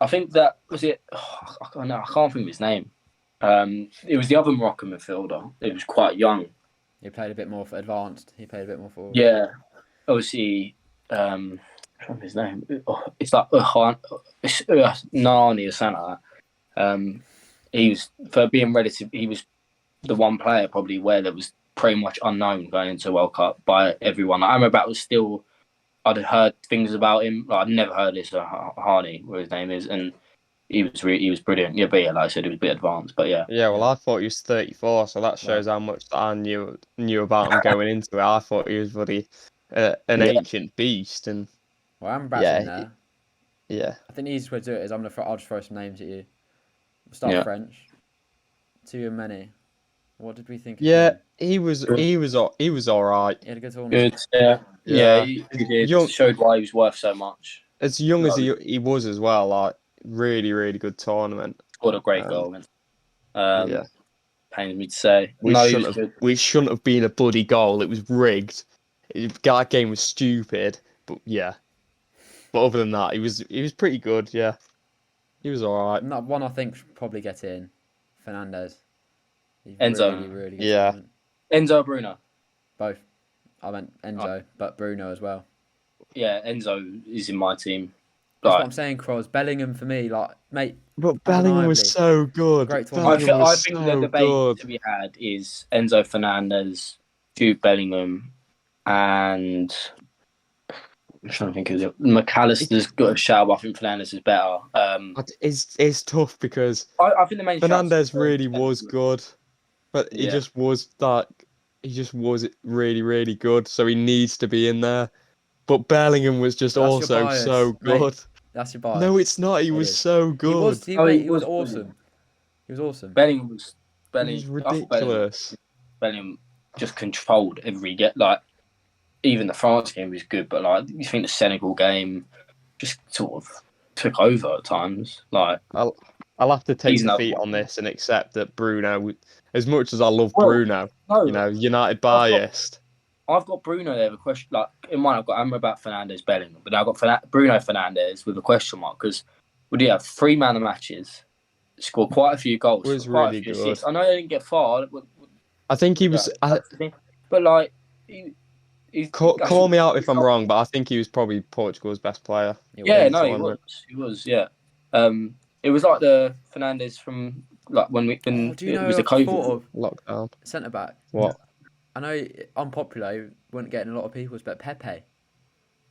I think that was it. I can't think of his name. It was the other Moroccan midfielder. He was quite young. He played a bit more advanced. He played a bit more forward. Yeah, obviously. I can't remember his name. It's like Nani or something. He was, for being relative, he was the one player probably where that was pretty much unknown going into the World Cup by everyone. Like, Amrabat was still, I'd heard things about him. Like, I'd never heard this, Harney, where his name is, and he was brilliant. Yeah, but yeah, like I said, he was a bit advanced, but yeah. Yeah, well, I thought he was 34, so that shows how much I knew about him going into it. I thought he was an ancient beast, and well, Amrabat's in there. Yeah. I think the easiest way to do it is I'll just throw some names at you. We'll start French. Tchouaméni. What did we think? Yeah, he was all right. He had a good tournament. Good. Yeah. He did. Showed why he was worth so much. As young as he was as well, like really, really good tournament. Scored a great goal. Pains me to say. We shouldn't have been a bloody goal. It was rigged. That game was stupid, but yeah. But other than that, he was pretty good. Yeah, he was all right. That one I think should probably get in. Fernandez. Enzo. Really good. Yeah. Tournament. Enzo, Bruno. Both. I meant Enzo, but Bruno as well. Yeah, Enzo is in my team. That's Like, what I'm saying, Cross. Bellingham for me, like, mate, But Bellingham was undeniably so good. great to watch. Bellingham I was think the so debate good. to be had is Enzo Fernandez, Jude Bellingham, and I'm trying to think of it. McAllister's got a shout, but I think Fernandez is better. It's tough because I think the main shouts Fernandez are really was good, but he Yeah. just was really, really good. So he needs to be in there. But Bellingham was just That's your also bias, so mate. good. That's your bias. No, it's not. He It was is. so good. Mate, he was brilliant. awesome. He was awesome. Bellingham was He was I thought ridiculous. Bellingham just controlled every get. Like even the France game was good, but like you think the Senegal game just sort of took over at times. Like I'll have to take he's another defeat one. on this and accept that Bruno, as much as I love Well, Bruno, no, United biased. I've got Bruno there with a question. Like in mine, I've got Amrabat, Fernandez, Bellingham, but now I've got Bruno Fernandez with a question mark because we did have 3 man of matches, scored quite a few goals, Was quite really a few good. assists. I know they didn't get far, I think he was. but like Call me out if I'm wrong, but I think he was probably Portugal's best player. Yeah, no, he was. Yeah, it was like the Fernandez from like when do you know it was the who I've COVID thought of? Lockdown. Centre back. What? I know unpopular, wouldn't get in a lot of people's, but Pepe.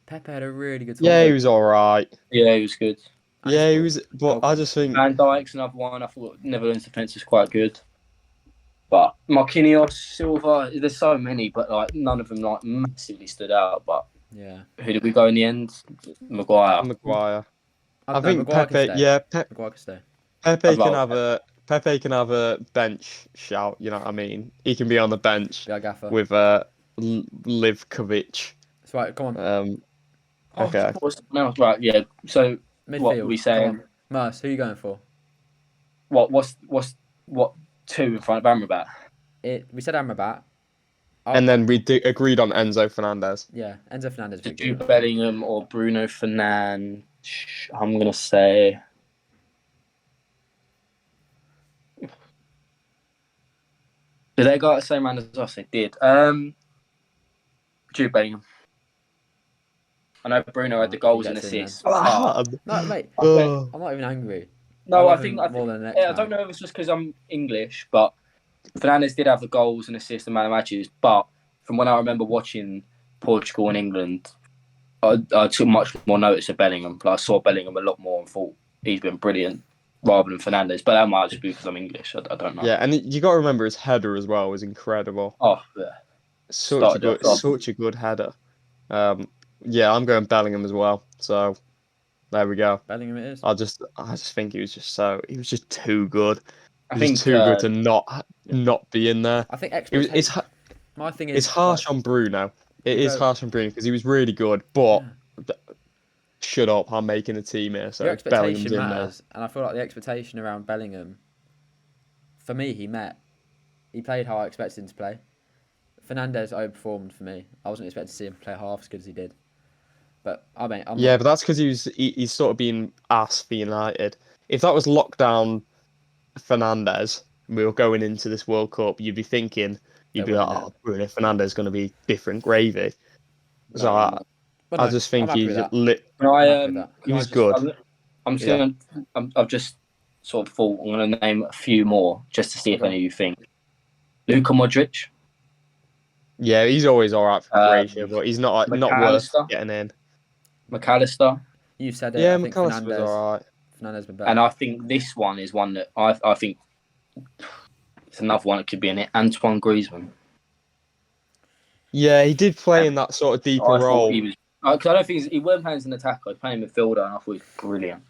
Pepe had a really good Yeah, he tournament. was all right. Yeah, he was good. And Yeah, he scored was. But goal. I just think Van Dijk's another one. I thought Netherlands defense was quite good. But Marquinhos, Silva, there's so many, but like none of them like massively stood out. But Yeah. who did we go in the end? Maguire. Maguire. I No, think Maguire can Pepe. stay. Yeah, Maguire can stay. Pepe can have a bench shout. You know what I mean? He can be on the bench Be our gaffer. with Livkovic. That's right. Come on. Okay. Right. Yeah. So Midfield. what are we saying? Come on. Merce, who are you going for? What 2 in front of Amrabat? We said Amrabat. And then we agreed on Enzo Fernandez. Yeah, Enzo Fernandez. To Jude Bellingham or Bruno Fernandes, I'm going to say. Did they go at the same round as us? They did. Jude Bellingham. I know Bruno had the goals and assists. No, mate. Oh. I'm not even angry. No, I think more than the next I don't know if it's just because I'm English, but Fernandes did have the goals and assists and man of matches. But from when I remember watching Portugal and England, I took much more notice of Bellingham. I saw Bellingham a lot more and thought he's been brilliant rather than Fernandes. But that might just be because I'm English. I don't know. Yeah, and you got to remember his header as well was incredible. Oh, yeah. Such a good header. Yeah, I'm going Bellingham as well. So there we go. Bellingham it is. I just think he was just too good. I think too good to not be in there. I think my thing is it's harsh on Bruno. It is harsh on Bruno because he was really good, but shut up, I'm making a team here, so Bellingham's in matters, and I feel like the expectation around Bellingham, for me, he played how I expected him to play. Fernandez overperformed for me. I wasn't expecting to see him play half as good as he did. But but that's because he's sort of been asked for United. If that was lockdown Fernandez, and we were going into this World Cup, you'd be like, oh, Bruno Fernandez is going to be different gravy. So I just think he's lit. He was good. I've just sort of thought I'm going to name a few more just to see if any of you think. Luka Modric. Yeah, he's always all right for Croatia, but he's not worth getting in. McAllister. You said it. Yeah, I think McAllister was all right. Fernandez been better. And I think this one is one that I think it's another one that could be in it. Antoine Griezmann. Yeah, he did play in that sort of deeper role. Because I don't think he wasn't playing as an attacker. He was playing midfielder, and I thought he was brilliant.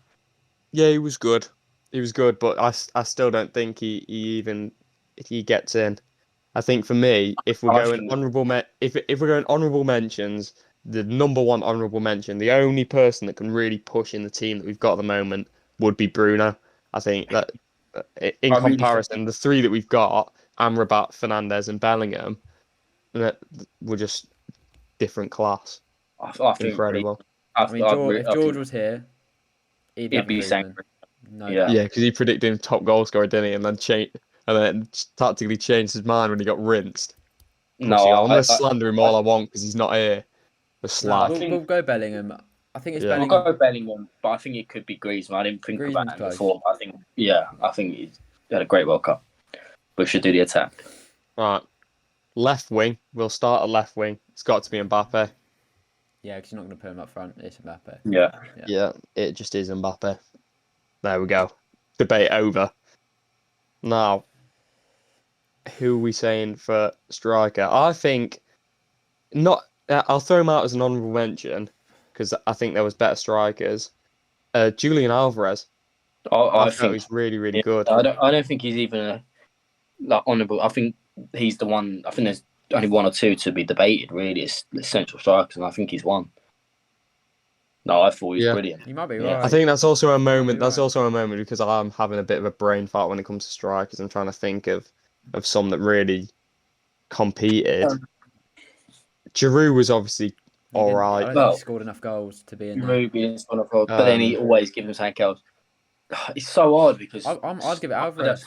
Yeah, he was good. But I still don't think he gets in. I think for me, if we're going honourable mentions, the number one honourable mention, the only person that can really push in the team that we've got at the moment would be Bruno. I think that in comparison, the 3 that we've got, Amrabat, Fernandez, and Bellingham, that were just different class. I think incredible. If George was here, he'd be saying, yeah, because he predicted him top goal scorer, didn't he? And then tactically changed his mind when he got rinsed. I'm gonna slander him all I want because he's not here. The slag. We'll go Bellingham. I think it's Yeah. We'll Bellingham. go Bellingham, but I think it could be Griezmann. I didn't think Griezmann's about it close. before. But I think he had a great World Cup. We should do the attack. Right. Left wing. We'll start at left wing. It's got to be Mbappe. Yeah, because you're not going to put him up front. It's Mbappe. Yeah. Yeah, it just is Mbappe. There we go. Debate over. Now, who are we saying for striker? I think not. I'll throw him out as an honourable mention because I think there was better strikers. Julian Alvarez. I I thought think he's really, really yeah, good. I don't think he's even honourable. I think he's the one. I think there's only one or two to be debated. Really, it's the central strikers, and I think he's one. No, I thought he was Yeah. brilliant. You might be Yeah. right. I think that's also a moment. You're That's right. also a moment because I'm having a bit of a brain fart when it comes to strikers. I'm trying to think of some that really competed. Giroud was obviously all I right. don't think Well, he scored enough goals to be in there. Ruby is one of but then he always gives him something else. It's so hard because I'd give it Alvarez.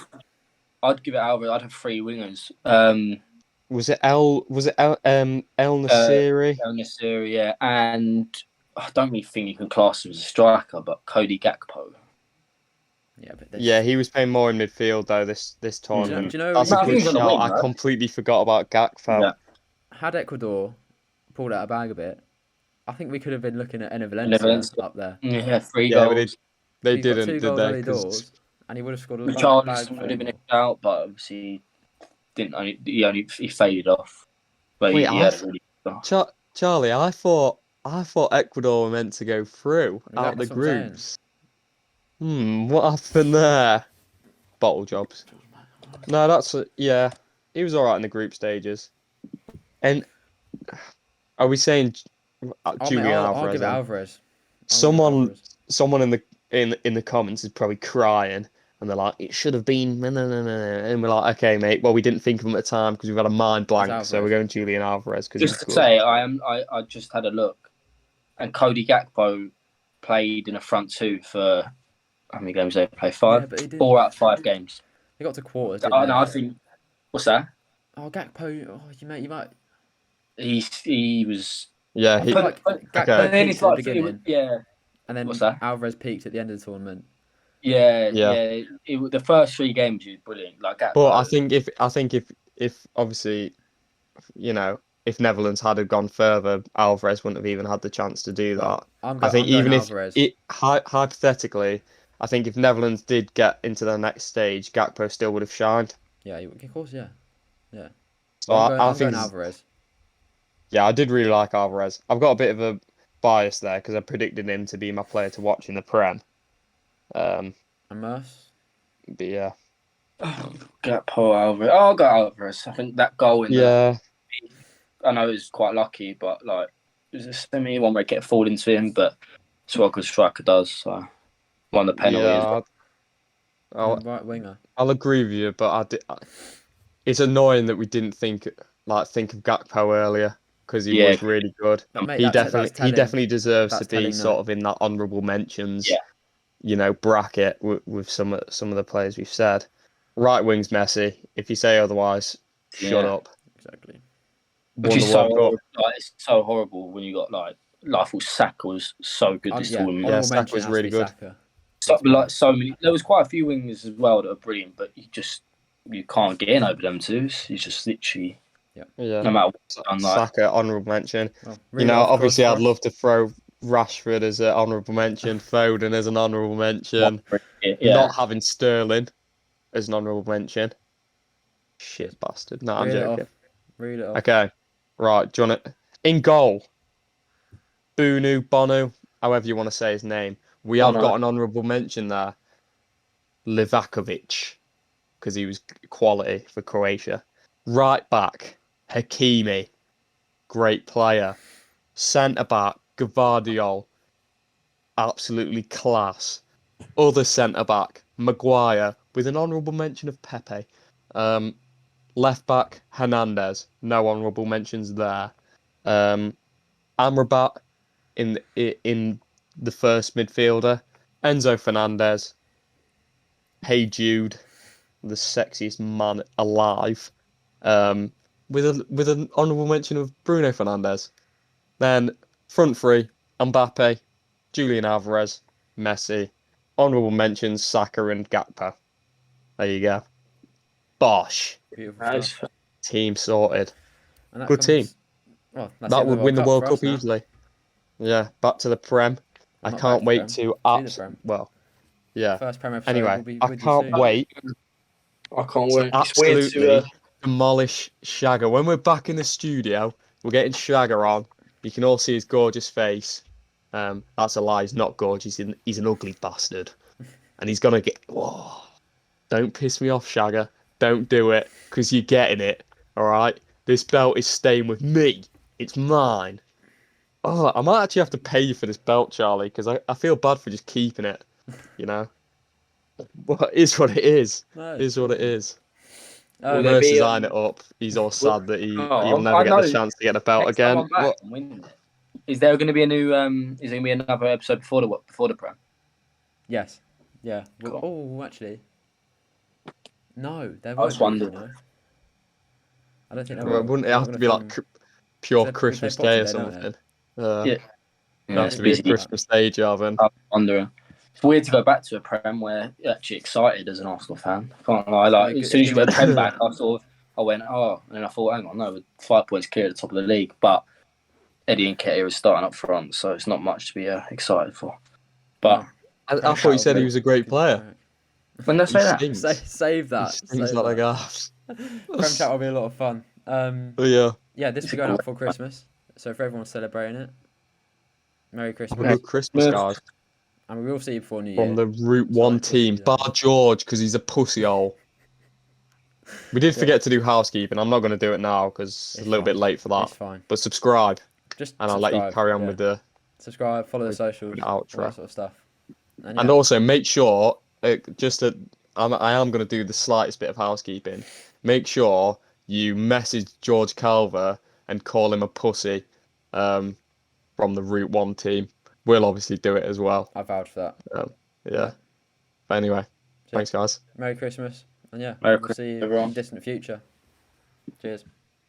I'd give it Alvarez. I'd have three wingers. Was it El Nasiri? El Nassiri, yeah, and I don't really think you can class him as a striker, but Cody Gakpo. Yeah, but Yeah, he was playing more in midfield though this tournament. Do you know? That's No, a I think good he's on the shout. wing, I right? completely forgot about Gakpo. Yeah. Had Ecuador pulled out a bag a bit, I think we could have been looking at Enner Enner Valencia. up there. Yeah, three Yeah, but goals. they He's got didn't, 2 did goals they? early 'Cause doors, and he would have scored a bag Richarlison for would have been him. a shout, but obviously he faded off. But Wait, he had a really Charlie, I thought Ecuador were meant to go through out the That's what I'm saying. groups. What happened there? Bottle jobs. No, yeah. He was all right in the group stages. And are we saying Julian I'll Alvarez? give it then? Alvarez. Someone in the comments is probably crying, and they're like, "It should have been," no, and we're like, "Okay, mate. Well, we didn't think of him at the time because we've had a mind blank, so we're Alvarez. going Julian Alvarez because he's Just to good." say, I just had a look, and Cody Gakpo played in a front two for how many games did they play? 5, Yeah, but he did. 4 out of 5 games. They got to quarters, didn't No, they? I think what's that? Oh, Gakpo. Oh, you might. He was Yeah, I feel like Gakpo okay. then peaked it's at the like beginning, and then What's that? Alvarez peaked at the end of the tournament. Yeah. The first 3 games he was brilliant. Like Gakpo. But I think if obviously, if Netherlands had gone further, Alvarez wouldn't have even had the chance to do that. I think even if Alvarez. hypothetically, I think if Netherlands did get into the next stage, Gakpo still would have shined. Yeah, of course, yeah. So I'm going Alvarez. Yeah, I did really like Alvarez. I've got a bit of a bias there because I predicted him to be my player to watch in the Prem. And Merce. But yeah. Gakpo, Alvarez. Oh, I'll go Alvarez. I think that goal I know it's quite lucky, but like it was a semi one where it get fall into him, but it's what a good striker does. So won the penalty. Yeah, Right winger. I'll agree with you, but it's annoying that we didn't think of Gakpo earlier because he was really good. But mate, He that's definitely deserves to be telling sort of in that honourable mentions, Yeah. Bracket with some of the players we've said. Right wing's Messi. If you say otherwise, shut up. Exactly. Which is it's so horrible when you got like I thought Saka was so good this tournament. Yeah, Saka was really good. So many. There was quite a few wingers as well that are brilliant, but you can't get in over them two. He's just literally no matter what done, Saka honourable mention. Well, obviously I'd love to throw Rashford as an honourable mention, Foden as an honourable mention, not having Sterling as an honourable mention. Shit bastard. No, I'm joking. Read it off. Okay, right. Do you want to in goal? Bono, however you want to say his name. We have got an honourable mention there. Livakovic, because he was quality for Croatia. Right back, Hakimi, great player. Centre back, Gvardiol, absolutely class. Other centre back, Maguire, with an honourable mention of Pepe. Left back, Hernandez, no honourable mentions there. Amrabat in the first midfielder, Enzo Fernandez. Hey Jude, the sexiest man alive. With an honourable mention of Bruno Fernandes. Then front three, Mbappe, Julian Alvarez, Messi. Honourable mentions, Saka and Gakpo. There you go. Bosh. Beautiful Nice. stuff. Team sorted. And that Good team. Well, that's That it with would win the World for us Cup now. easily. Yeah, back to the Prem. Well, I not can't back wait to to the Prem. well, yeah. First Prem episode Anyway, will be I with you can't soon. wait I can't to wait. It's weird absolutely to. demolish Shagger. When we're back in the studio, we're getting Shagger on. You can all see his gorgeous face. That's a lie. He's not gorgeous. He's an ugly bastard, and he's gonna get. Whoa. Don't piss me off, Shagger. Don't do it, because you're getting it. All right. This belt is staying with me. It's mine. Oh, I might actually have to pay you for this belt, Charlie, because I feel bad for just keeping it. You know. Well, it is what it is. No, It is what it is. Will there Mercer's be, eyeing it up. He's all sad that he'll oh, never I get the know. chance to get a belt Next time again. I'm back, What? I'm winning it. Is there going to be a new? Is there going to be another episode before the Prem? yes. Yeah. Cool. Oh, actually. No, there I was won't be, wondering. I don't think there Well, will. wouldn't it We're not have to gonna be like film- pure they play Christmas Boxing Day or Day, don't they? something? Yeah. It Yeah, has it's to be a busy. Christmas Day, Jarvan. I'm wondering. It's weird to go back to a Prem where you're actually excited as an Arsenal fan. I can't lie. Like, as soon as you got the Prem back, I went, oh, and then I thought, hang on, no, we're 5 points clear at the top of the league. But Eddie and Nketiah is starting up front, so it's not much to be excited for. But I thought you said he was a great player. when did I say He that? stinks. Save He that. stinks Save like that. a gaff. Prem chat will be a lot of fun. Yeah. Yeah, this will be going up before Christmas. So for everyone celebrating it, Merry Have a Christmas. good Christmas, guys. And we will see you before New Year. From the Route One team, bar George, because he's a pussy hole. We did forget to do housekeeping. I'm not going to do it now because it's a little bit late for that. It's fine. But subscribe, Just and I'll let you carry on with the subscribe, follow the with socials, the all outro. that sort of stuff. And also make sure, just that I am going to do the slightest bit of housekeeping. Make sure you message George Calver and call him a pussy from the Route One team. We'll obviously do it as well. I vouch for that. Yeah. But anyway, thanks, guys. Merry Christmas. And yeah, Merry we'll see you Christmas, everyone. in the distant future. Cheers.